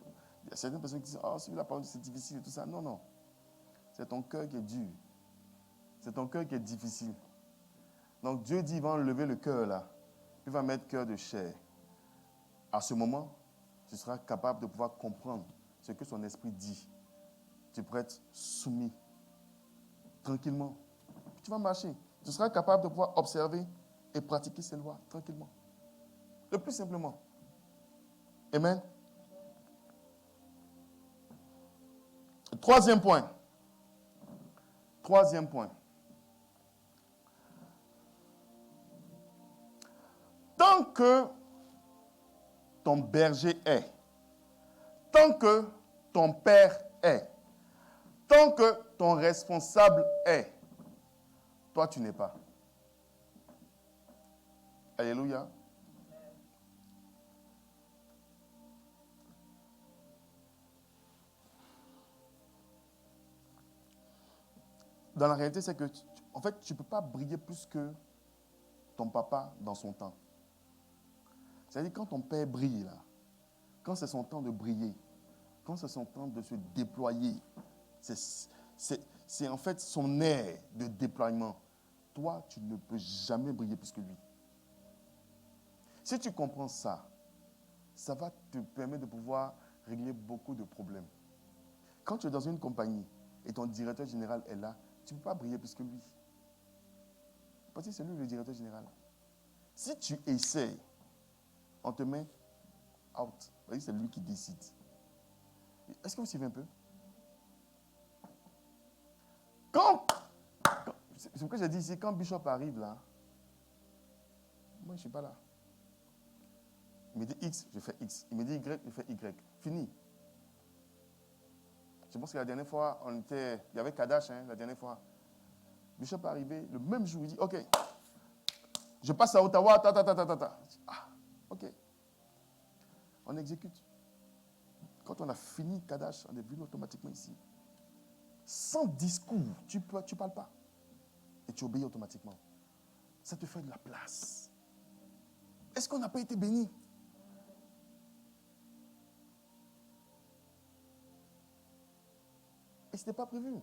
Il y a certaines personnes qui disent, suivre la parole, c'est difficile et tout ça. Non, non. C'est ton cœur qui est dur. C'est ton cœur qui est difficile. Donc Dieu dit, il va enlever le cœur là. Il va mettre cœur de chair. À ce moment, tu seras capable de pouvoir comprendre ce que son esprit dit. Tu pourras être soumis tranquillement. Puis tu vas marcher. Tu seras capable de pouvoir observer et pratiquer ses lois tranquillement. Le plus simplement. Amen. Troisième point. Tant que ton berger est, tant que ton père est, tant que ton responsable est, toi tu n'es pas. Alléluia. dans la réalité, c'est que, en fait, tu ne peux pas briller plus que ton papa dans son temps. C'est-à-dire, quand ton père brille, là, quand c'est son temps de briller, quand c'est son temps de se déployer, c'est en fait son air de déploiement. Toi, tu ne peux jamais briller plus que lui. Si tu comprends ça, ça va te permettre de pouvoir régler beaucoup de problèmes. Quand tu es dans une compagnie et ton directeur général est là, tu ne peux pas briller plus que lui. Parce que c'est lui le directeur général. Si tu essaies, on te met out. C'est lui qui décide. Est-ce que vous suivez un peu? C'est ce que j'ai dit ici, quand Bishop arrive là, moi je ne suis pas là. Il me dit X, je fais X. Il me dit Y, je fais Y. Fini. Je pense que la dernière fois, il y avait Kadash, la dernière fois. Bishop est arrivé, le même jour, il dit, OK, je passe à Ottawa, Ah, OK. On exécute. Quand on a fini Kadash, on est venu automatiquement ici. Sans discours, tu ne parles pas. Et tu obéis automatiquement. Ça te fait de la place. Est-ce qu'on n'a pas été béni? Et ce n'était pas prévu.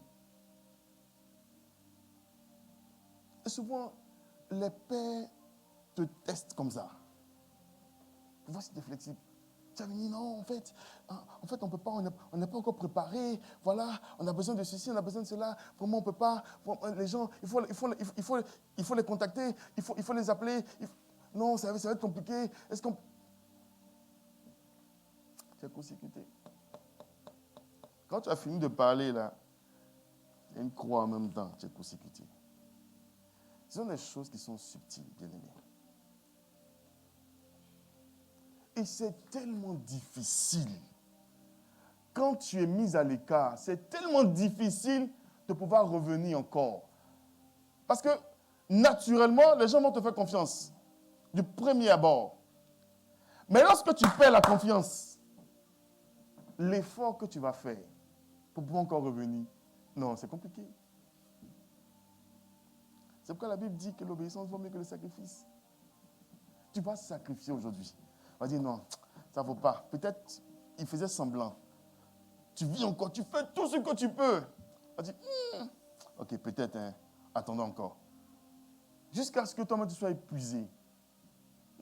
Et souvent, les pères te testent comme ça. Pour voir si tu es flexible. Tu as dit non, en fait, on ne peut pas, on n'est pas encore préparé. Voilà, on a besoin de ceci, on a besoin de cela. Vraiment, on ne peut pas. Les gens, il faut les contacter, il faut les appeler. Non, ça va être compliqué. Est-ce qu'on. Tu es court-circuité. Quand tu as fini de parler, là, il y a une croix en même temps, tu es court-circuité. Ce sont des choses qui sont subtiles, bien aimés. Et c'est tellement difficile. Quand tu es mis à l'écart, c'est tellement difficile de pouvoir revenir encore. Parce que, naturellement, les gens vont te faire confiance. Du premier abord. Mais lorsque tu perds la confiance, l'effort que tu vas faire pour pouvoir encore revenir, non, c'est compliqué. C'est pourquoi la Bible dit que l'obéissance vaut mieux que le sacrifice. Tu vas sacrifier aujourd'hui. On va dire non, ça ne vaut pas. Peut-être il faisait semblant. Tu vis encore, tu fais tout ce que tu peux. On va dire, ok, peut-être, attendons encore. Jusqu'à ce que toi-même tu sois épuisé.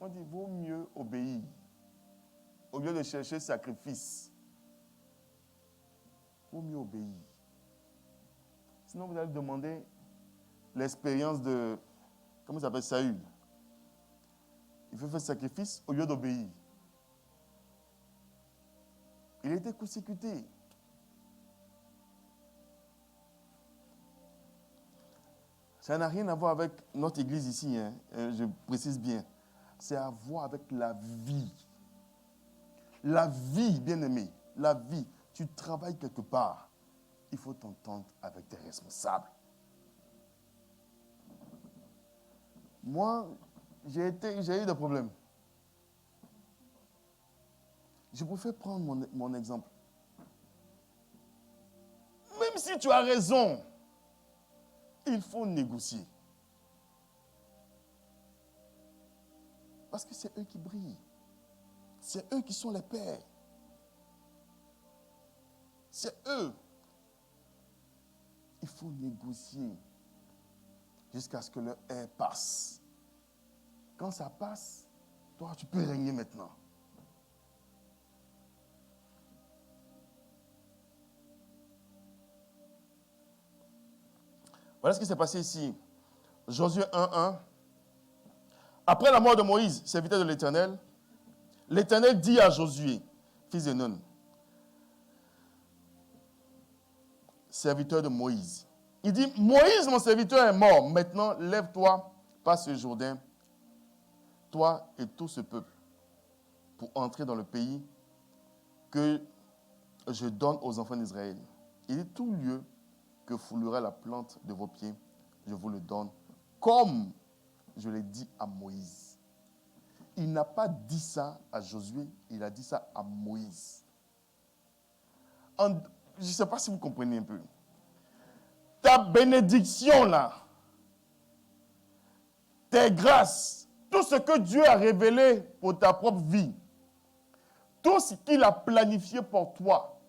On dit, vaut mieux obéir. Au lieu de chercher sacrifice. Vaut mieux obéir. Sinon, vous allez demander l'expérience de, comment ça s'appelle, Saül. Il fait faire sacrifice au lieu d'obéir. Il a été court-circuité. Ça n'a rien à voir avec notre église ici, je précise bien. C'est à voir avec la vie. La vie, bien-aimé, la vie. Tu travailles quelque part. Il faut t'entendre avec tes responsables. Moi, j'ai eu des problèmes. Je préfère prendre mon exemple. Même si tu as raison, il faut négocier. Parce que c'est eux qui brillent. C'est eux qui sont les pères. C'est eux. Il faut négocier jusqu'à ce que le air passe. Quand ça passe, toi, tu peux régner maintenant. Voilà ce qui s'est passé ici. Josué 1:1. Après la mort de Moïse, serviteur de l'Éternel, l'Éternel dit à Josué, fils de Nun, serviteur de Moïse. Il dit, Moïse, mon serviteur, est mort. Maintenant, lève-toi, passe le Jourdain, toi et tout ce peuple, pour entrer dans le pays que je donne aux enfants d'Israël. Il dit, tout lieu que foulera la plante de vos pieds, je vous le donne, comme je l'ai dit à Moïse. Il n'a pas dit ça à Josué, il a dit ça à Moïse. Je ne sais pas si vous comprenez un peu. ta bénédiction là, tes grâces, tout ce que Dieu a révélé pour ta propre vie, tout ce qu'il a planifié pour toi,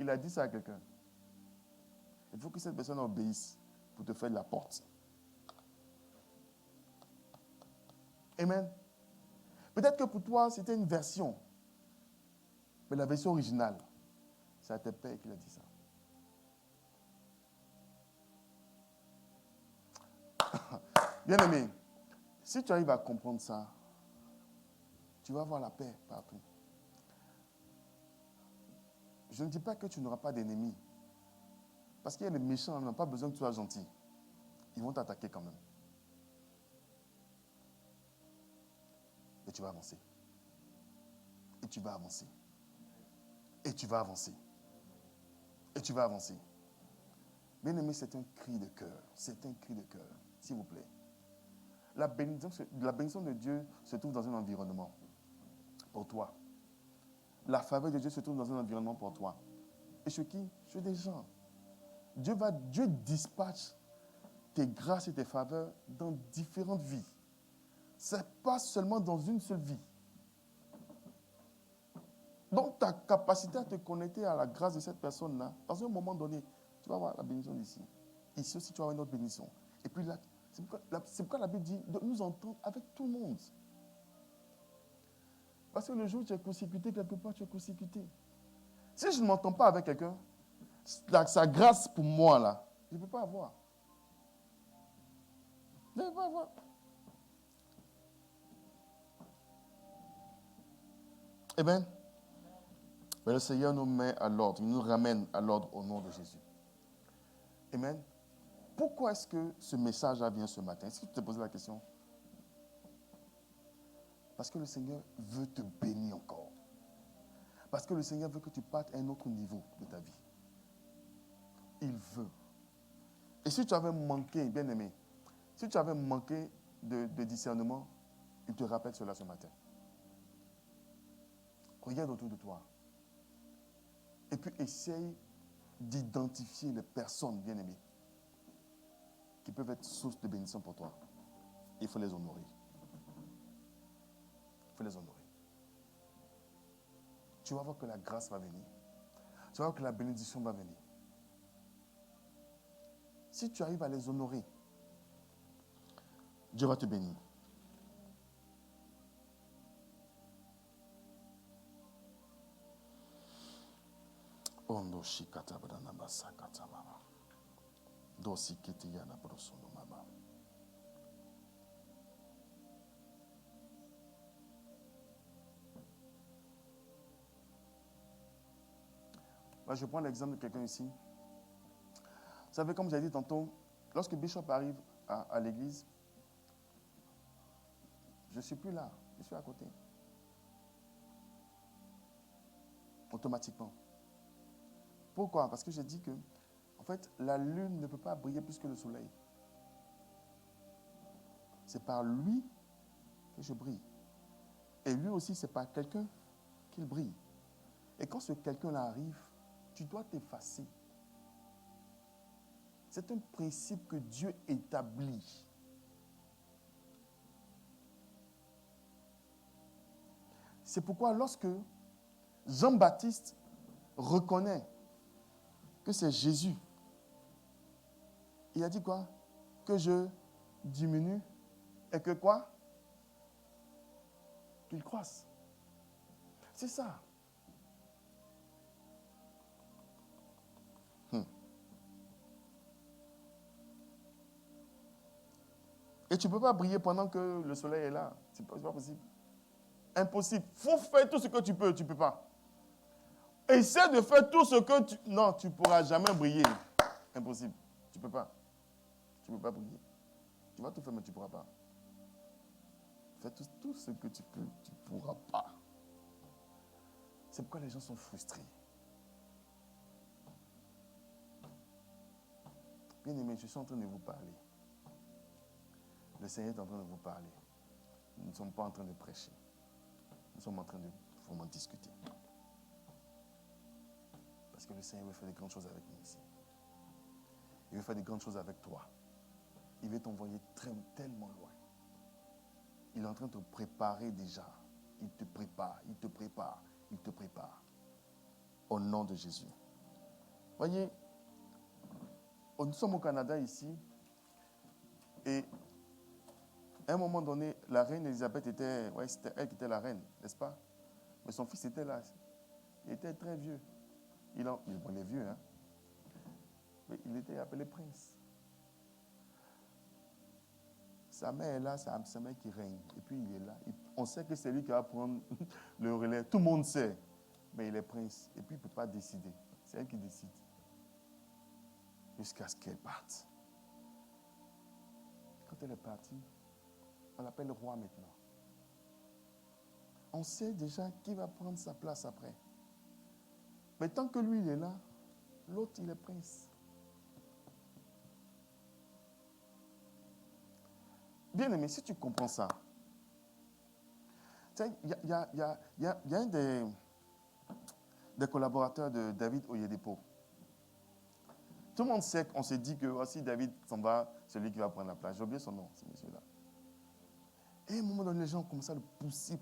il a dit ça à quelqu'un. Il faut que cette personne obéisse pour te faire de la porte. Amen. Peut-être que pour toi, c'était une version, mais la version originale, c'est à tes pères qu'il a dit ça. Bien-aimé, si tu arrives à comprendre ça, tu vas avoir la paix partout. Je ne dis pas que tu n'auras pas d'ennemis. Parce qu'il y a des méchants, ils n'ont pas besoin que tu sois gentil. Ils vont t'attaquer quand même. Et tu vas avancer. Et tu vas avancer. Et tu vas avancer. Et tu vas avancer. Bien-aimé, c'est un cri de cœur. C'est un cri de cœur, s'il vous plaît. La bénédiction de Dieu se trouve dans un environnement pour toi. La faveur de Dieu se trouve dans un environnement pour toi. Et chez qui? Chez des gens. Dieu dispatche tes grâces et tes faveurs dans différentes vies. Ce n'est pas seulement dans une seule vie. Donc ta capacité à te connecter à la grâce de cette personne-là, dans un moment donné, tu vas avoir la bénédiction d'ici. Ici aussi, tu vas avoir une autre bénédiction. Et puis là, c'est pourquoi la Bible dit de nous entendre avec tout le monde. Parce que le jour où tu es consécuté, quelque part, tu es consécuté. Si je ne m'entends pas avec quelqu'un, sa grâce pour moi, là, je ne peux pas avoir. Je ne peux pas avoir. Eh bien, le Seigneur nous met à l'ordre, il nous ramène à l'ordre au nom de Jésus. Amen. Pourquoi est-ce que ce message-là vient ce matin? Est-ce que tu t'es posé la question? Parce que le Seigneur veut te bénir encore. Parce que le Seigneur veut que tu partes à un autre niveau de ta vie. Il veut. Et si tu avais manqué, bien aimé, si tu avais manqué de discernement, il te rappelle cela ce matin. Regarde autour de toi. Et puis essaye d'identifier les personnes, bien aimées, qui peuvent être source de bénédiction pour toi. Il faut les honorer. Il faut les honorer. Tu vas voir que la grâce va venir. Tu vas voir que la bénédiction va venir. Si tu arrives à les honorer, Dieu va te bénir. Ondo shikata brana basakata mama. Dosi kiti yana brosono mama. Là, je prends l'exemple de quelqu'un ici. Vous savez, comme j'ai dit tantôt, lorsque Bishop arrive à l'église, je ne suis plus là, je suis à côté. Automatiquement. Pourquoi? Parce que j'ai dit que, en fait, la lune ne peut pas briller plus que le soleil. C'est par lui que je brille. Et lui aussi, c'est par quelqu'un qu'il brille. Et quand ce quelqu'un-là arrive, tu dois t'effacer. C'est un principe que Dieu établit. C'est pourquoi lorsque Jean-Baptiste reconnaît que c'est Jésus, il a dit quoi? Que je diminue et que quoi? Qu'il croisse. C'est ça. Et tu ne peux pas briller pendant que le soleil est là. Ce n'est pas possible. Impossible. Il faut faire tout ce que tu peux. Tu ne peux pas. Essaie de faire tout ce que tu... Non, tu ne pourras jamais briller. Impossible. Tu ne peux pas. Tu ne peux pas briller. Tu vas tout faire, mais tu ne pourras pas. Fais tout ce que tu peux. Tu ne pourras pas. C'est pourquoi les gens sont frustrés. Bien aimé, je suis en train de vous parler. Le Seigneur est en train de vous parler. Nous ne sommes pas en train de prêcher. Nous sommes en train de vraiment discuter. Parce que le Seigneur veut faire de grandes choses avec nous ici. Il veut faire des grandes choses avec toi. Il veut t'envoyer tellement loin. Il est en train de te préparer déjà. Il te prépare, il te prépare, il te prépare. Au nom de Jésus. Voyez, nous sommes au Canada ici. Et à un moment donné, la reine Elisabeth était, c'était elle qui était la reine, n'est-ce pas? Mais son fils était là. Il était très vieux. Il est vieux, hein? Mais il était appelé prince. Sa mère est là, c'est sa mère qui règne. Et puis il est là. On sait que c'est lui qui va prendre le relais. Tout le monde sait. Mais il est prince. Et puis il ne peut pas décider. C'est elle qui décide. Jusqu'à ce qu'elle parte. Quand elle est partie, on l'appelle roi maintenant. On sait déjà qui va prendre sa place après. Mais tant que lui, il est là, l'autre, il est prince. Bien aimé, si tu comprends ça, il y a un des collaborateurs de David Oyedepo. Tout le monde sait qu'on s'est dit que voici David s'en va, celui qui va prendre la place. J'ai oublié son nom, ce monsieur-là. Et à un moment donné, les gens commencent à le pousser.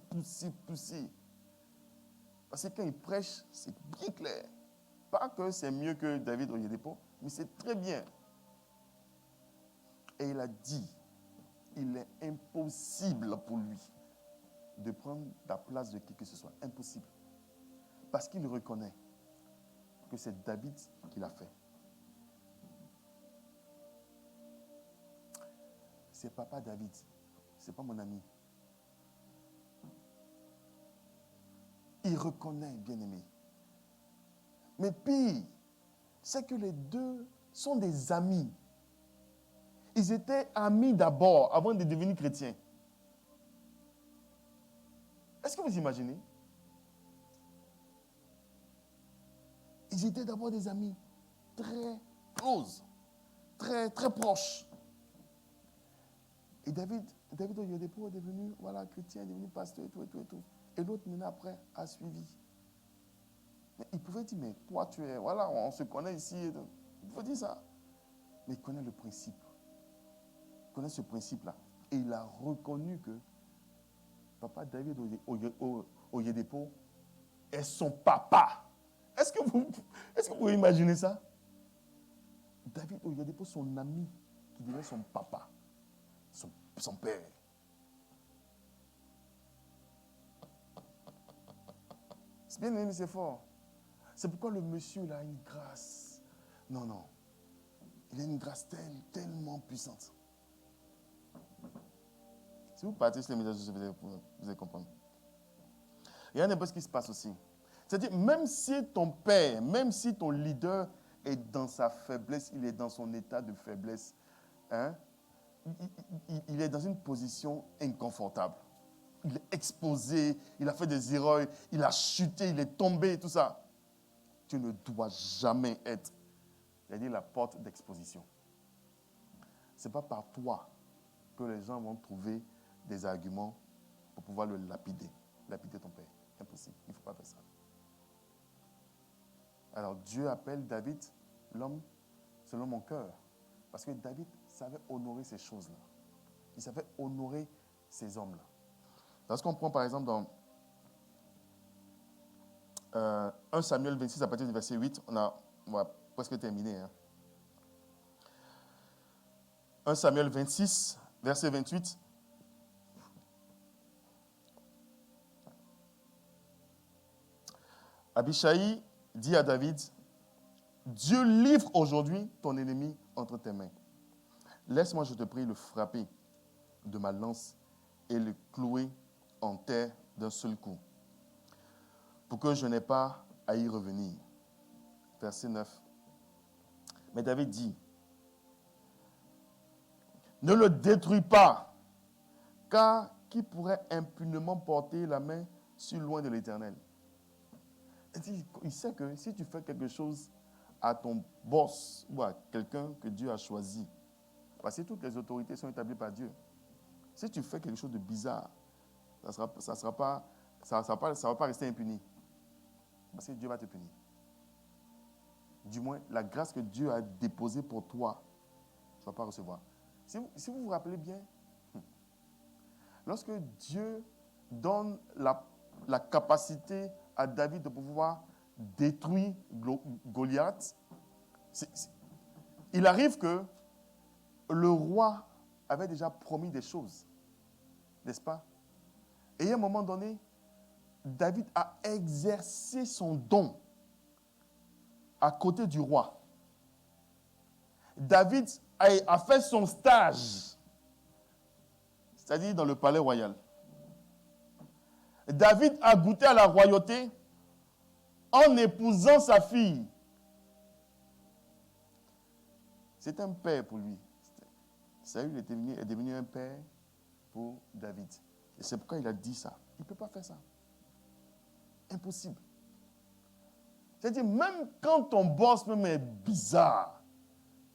Parce que quand il prêche, c'est bien clair. Pas que c'est mieux que David Oyedepo, mais c'est très bien. Et il a dit, il est impossible pour lui de prendre la place de qui que ce soit. Impossible. Parce qu'il reconnaît que c'est David qui l'a fait. C'est papa David. C'est pas mon ami. Il reconnaît, bien-aimé. Mais pire, c'est que les deux sont des amis. Ils étaient amis d'abord, avant de devenir chrétiens. Est-ce que vous imaginez? Ils étaient d'abord des amis très close, très proches. Et David Oyedepo est devenu chrétien, est devenu pasteur et tout. Et l'autre, maintenant, après, a suivi. Mais il pouvait dire, mais toi, tu es, on se connaît ici. Il faut dire ça. Mais il connaît le principe. Il connaît ce principe-là. Et il a reconnu que papa David Oyedepo est son papa. Est-ce que vous pouvez imaginer ça? David Oyedepo, son ami, qui devient son papa, son père. C'est bien aimé, c'est fort. C'est pourquoi le monsieur il a une grâce. Non. Il a une grâce tellement puissante. Si vous partez sur les médias sociaux, vous allez comprendre. Il y a un peu ce qui se passe aussi. C'est-à-dire, même si ton père, même si ton leader est dans sa faiblesse, il est dans son état de faiblesse, hein, il est dans une position inconfortable. Il est exposé, il a fait des erreurs, il a chuté, il est tombé, tout ça. Tu ne dois jamais être, c'est-à-dire la porte d'exposition. Ce n'est pas par toi que les gens vont trouver des arguments pour pouvoir le lapider ton père. Impossible, il ne faut pas faire ça. Alors Dieu appelle David l'homme selon mon cœur. Parce que David savait honorer ces choses-là. Il savait honorer ces hommes-là. Lorsqu'on prend par exemple dans 1 Samuel 26 à partir du verset 8, on va presque terminer. 1 Samuel 26, verset 28. Abishai dit à David, Dieu livre aujourd'hui ton ennemi entre tes mains. Laisse-moi, je te prie, le frapper de ma lance et le clouer en terre d'un seul coup, pour que je n'aie pas à y revenir. Verset 9. Mais David dit, ne le détruis pas, car qui pourrait impunément porter la main si loin de l'Éternel? Il sait que si tu fais quelque chose à ton boss ou à quelqu'un que Dieu a choisi, parce que toutes les autorités sont établies par Dieu. Si tu fais quelque chose de bizarre, ça va pas rester impuni. Parce que Dieu va te punir. du moins la grâce que Dieu a déposée pour toi, tu ne vas pas recevoir. Si vous vous rappelez bien, lorsque Dieu donne la capacité à David de pouvoir détruire Goliath, il arrive que le roi avait déjà promis des choses, n'est-ce pas? Et à un moment donné, David a exercé son don à côté du roi. David a fait son stage, c'est-à-dire dans le palais royal. David a goûté à la royauté en épousant sa fille. C'est un père pour lui. Saül est devenu un père pour David. Et c'est pourquoi il a dit ça. Il ne peut pas faire ça. Impossible. C'est-à-dire, même quand ton boss même est bizarre,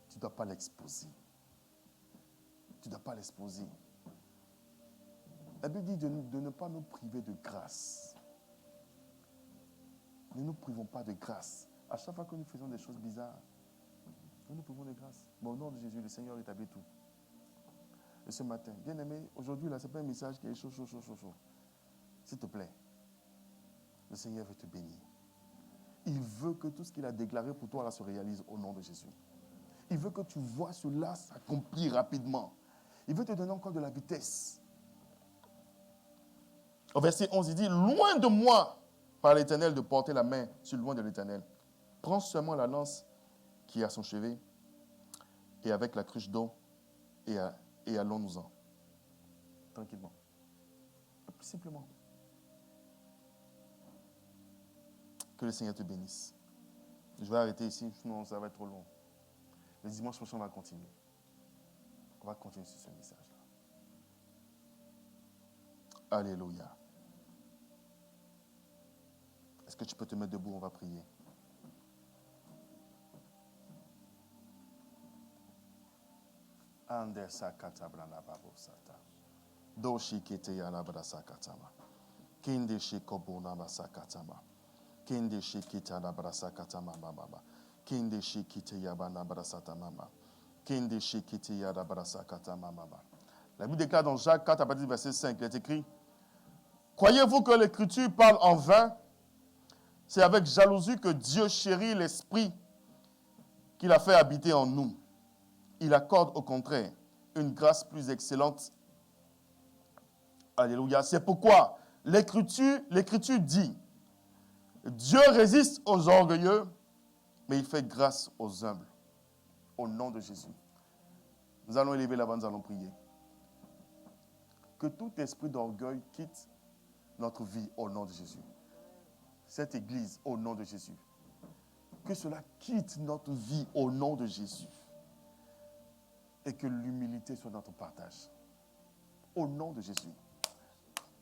tu ne dois pas l'exposer. Tu ne dois pas l'exposer. La Bible dit de ne pas nous priver de grâce. Ne nous privons pas de grâce. À chaque fois que nous faisons des choses bizarres, nous nous privons de grâce. Mais au nom de Jésus, le Seigneur établit tout. Et ce matin, bien aimé, aujourd'hui, là, ce n'est pas un message qui est chaud. S'il te plaît, le Seigneur veut te bénir. Il veut que tout ce qu'il a déclaré pour toi là se réalise au nom de Jésus. Il veut que tu vois cela s'accomplir rapidement. Il veut te donner encore de la vitesse. Au verset 11, il dit, loin de moi, par l'Éternel, de porter la main sur le loin de l'Éternel. Prends seulement la lance qui est à son chevet et avec la cruche d'eau et allons-nous-en. Tranquillement. Plus simplement. Que le Seigneur te bénisse. Je vais arrêter ici, sinon ça va être trop long. Le dimanche prochain, on va continuer. On va continuer sur ce message-là. Alléluia. Est-ce que tu peux te mettre debout? On va prier. Andersa katabrana babosata. Doshi kete yalabrasa katama. Kende shikobona basakatama. Kende shikita labrasa katama baba. Kende shikite yabana brasata mama. Kende shikite yalabrasa katama mama. La Bible déclare dans Jacques 4 à partir du verset 5, il est écrit: croyez-vous que l'Écriture parle en vain? C'est avec jalousie que Dieu chérit l'esprit qu'il a fait habiter en nous. Il accorde au contraire une grâce plus excellente. Alléluia. C'est pourquoi l'Écriture dit: Dieu résiste aux orgueilleux, mais il fait grâce aux humbles. Au nom de Jésus. Nous allons élever la voix, nous allons prier. Que tout esprit d'orgueil quitte notre vie au nom de Jésus. Cette église au nom de Jésus. Que cela quitte notre vie au nom de Jésus. Et que l'humilité soit notre partage. Au nom de Jésus.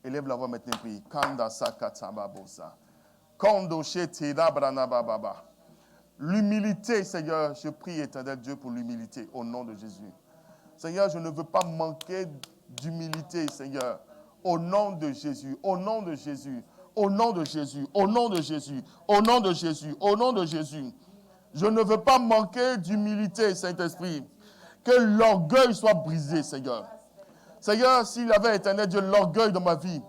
Élève la voix maintenant et prie. Kanda sakataba bosa. Kondo shetira branaba baba. L'humilité, Seigneur, je prie, éternel Dieu, pour l'humilité, au nom de Jésus. Seigneur, je ne veux pas manquer d'humilité, Seigneur, au nom de Jésus, au nom de Jésus, au nom de Jésus, au nom de Jésus, au nom de Jésus, au nom de Jésus. Je ne veux pas manquer d'humilité, Saint-Esprit. Que l'orgueil soit brisé, Seigneur. Seigneur, s'il y avait, éternel Dieu, l'orgueil dans ma vie,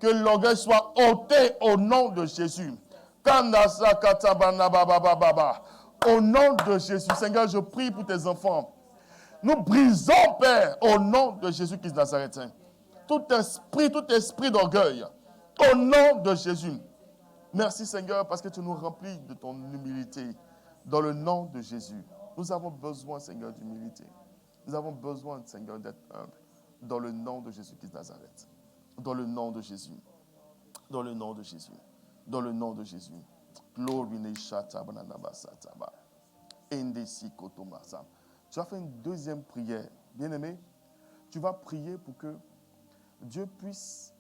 que l'orgueil soit ôté au nom de Jésus. Au nom de Jésus, Seigneur, je prie pour tes enfants. Nous brisons, Père, au nom de Jésus-Christ Nazarétain, tout esprit d'orgueil, au nom de Jésus. Merci, Seigneur, parce que tu nous remplis de ton humilité, dans le nom de Jésus. Nous avons besoin, Seigneur, d'humilité. Nous avons besoin, Seigneur, d'être humble, dans le nom de Jésus-Christ Nazareth. Dans le nom de Jésus. Dans le nom de Jésus. Dans le nom de Jésus. Glory ne shata banana sataba. Endesi kotomasa. Tu vas faire une deuxième prière. Bien-aimé, tu vas prier pour que Dieu puisse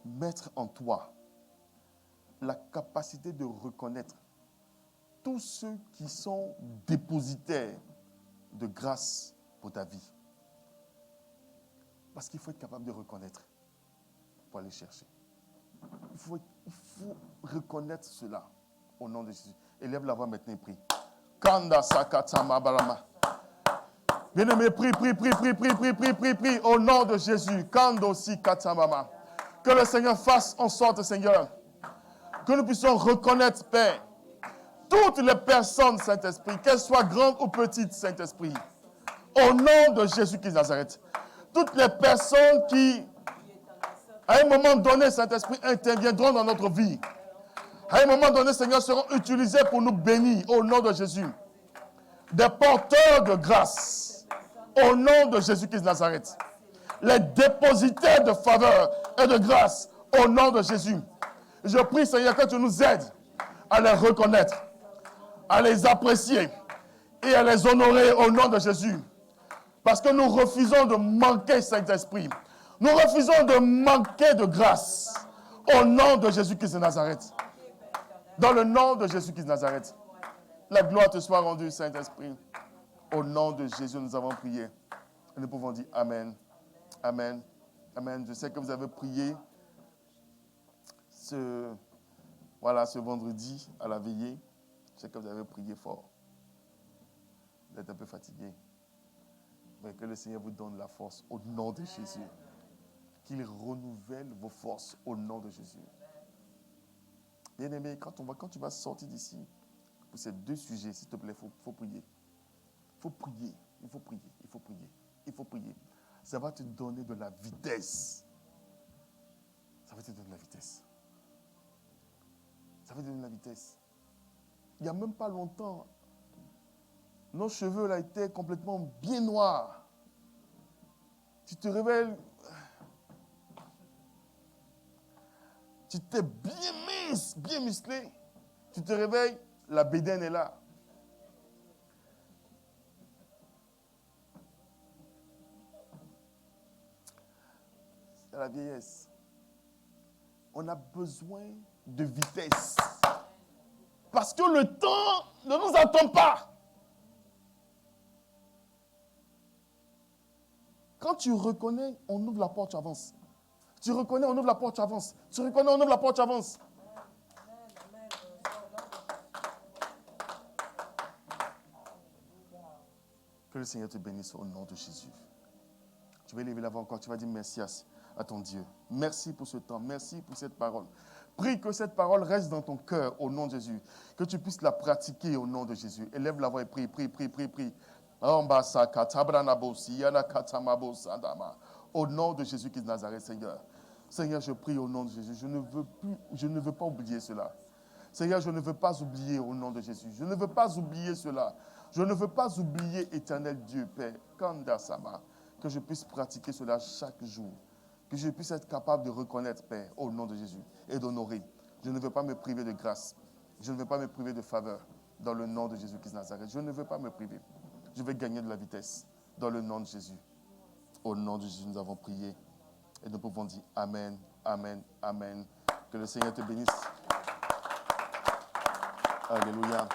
mettre en toi la capacité de reconnaître tous ceux qui sont dépositaires de grâce pour ta vie. Parce qu'il faut être capable de reconnaître pour aller chercher. Il faut reconnaître cela. au nom de Jésus. Élève la voix maintenant et prie. Kanda sakatama barama. Bien-aimé, prie, au nom de Jésus. Kando si katamama. Que le Seigneur fasse en sorte, Seigneur, que nous puissions reconnaître, Père, toutes les personnes, Saint-Esprit, qu'elles soient grandes ou petites, Saint-Esprit, au nom de Jésus-Christ de Nazareth. Toutes les personnes qui, à un moment donné, Saint-Esprit, interviendront dans notre vie. À un moment donné, Seigneur, seront utilisés pour nous bénir, au nom de Jésus. Des porteurs de grâce, au nom de Jésus-Christ de Nazareth. Les dépositaires de faveur et de grâce, au nom de Jésus. Je prie, Seigneur, que tu nous aides à les reconnaître, à les apprécier et à les honorer au nom de Jésus. Parce que nous refusons de manquer, Saint-Esprit. Nous refusons de manquer de grâce au nom de Jésus-Christ de Nazareth. Dans le nom de Jésus-Christ de Nazareth. La gloire te soit rendue, Saint-Esprit. Au nom de Jésus, nous avons prié. Et nous pouvons dire Amen. Amen. Amen. Je sais que vous avez prié ce vendredi à la veillée. Je sais que vous avez prié fort. Vous êtes un peu fatigué. Mais que le Seigneur vous donne la force au nom de Jésus. Qu'il renouvelle vos forces au nom de Jésus. Bien-aimé, quand tu vas sortir d'ici, pour ces deux sujets, s'il te plaît, il faut prier. Il faut prier. Il faut prier. Il faut prier. Il faut prier. Ça va te donner de la vitesse. Ça va te donner de la vitesse. Ça va te donner de la vitesse. Il n'y a même pas longtemps, nos cheveux là étaient complètement bien noirs. Tu te réveilles, tu étais bien mince, bien musclé. Tu te réveilles, la bédaine est là. C'est la vieillesse. On a besoin de vitesse. Parce que le temps ne nous attend pas. Quand tu reconnais, on ouvre la porte, tu avances. Tu reconnais, on ouvre la porte, tu avances. Tu reconnais, on ouvre la porte, tu avances. Que le Seigneur te bénisse au nom de Jésus. Tu vas lever la voix encore, tu vas dire merci à ton Dieu. Merci pour ce temps, merci pour cette parole. Prie que cette parole reste dans ton cœur au nom de Jésus. Que tu puisses la pratiquer au nom de Jésus. Élève la voix et prie. Au nom de Jésus-Christ de Nazareth, Seigneur. Seigneur, je prie au nom de Jésus. Je ne veux pas oublier cela. Seigneur, je ne veux pas oublier au nom de Jésus. Je ne veux pas oublier cela. Je ne veux pas oublier, éternel Dieu, Père, Kandasama, que je puisse pratiquer cela chaque jour. Que je puisse être capable de reconnaître, Père, au nom de Jésus, et d'honorer. Je ne veux pas me priver de grâce. Je ne veux pas me priver de faveur, dans le nom de Jésus-Christ de Nazareth. Je ne veux pas me priver. Je vais gagner de la vitesse, dans le nom de Jésus. Au nom de Jésus, nous avons prié. Et nous pouvons dire Amen, Amen, Amen. Que le Seigneur te bénisse. Alléluia.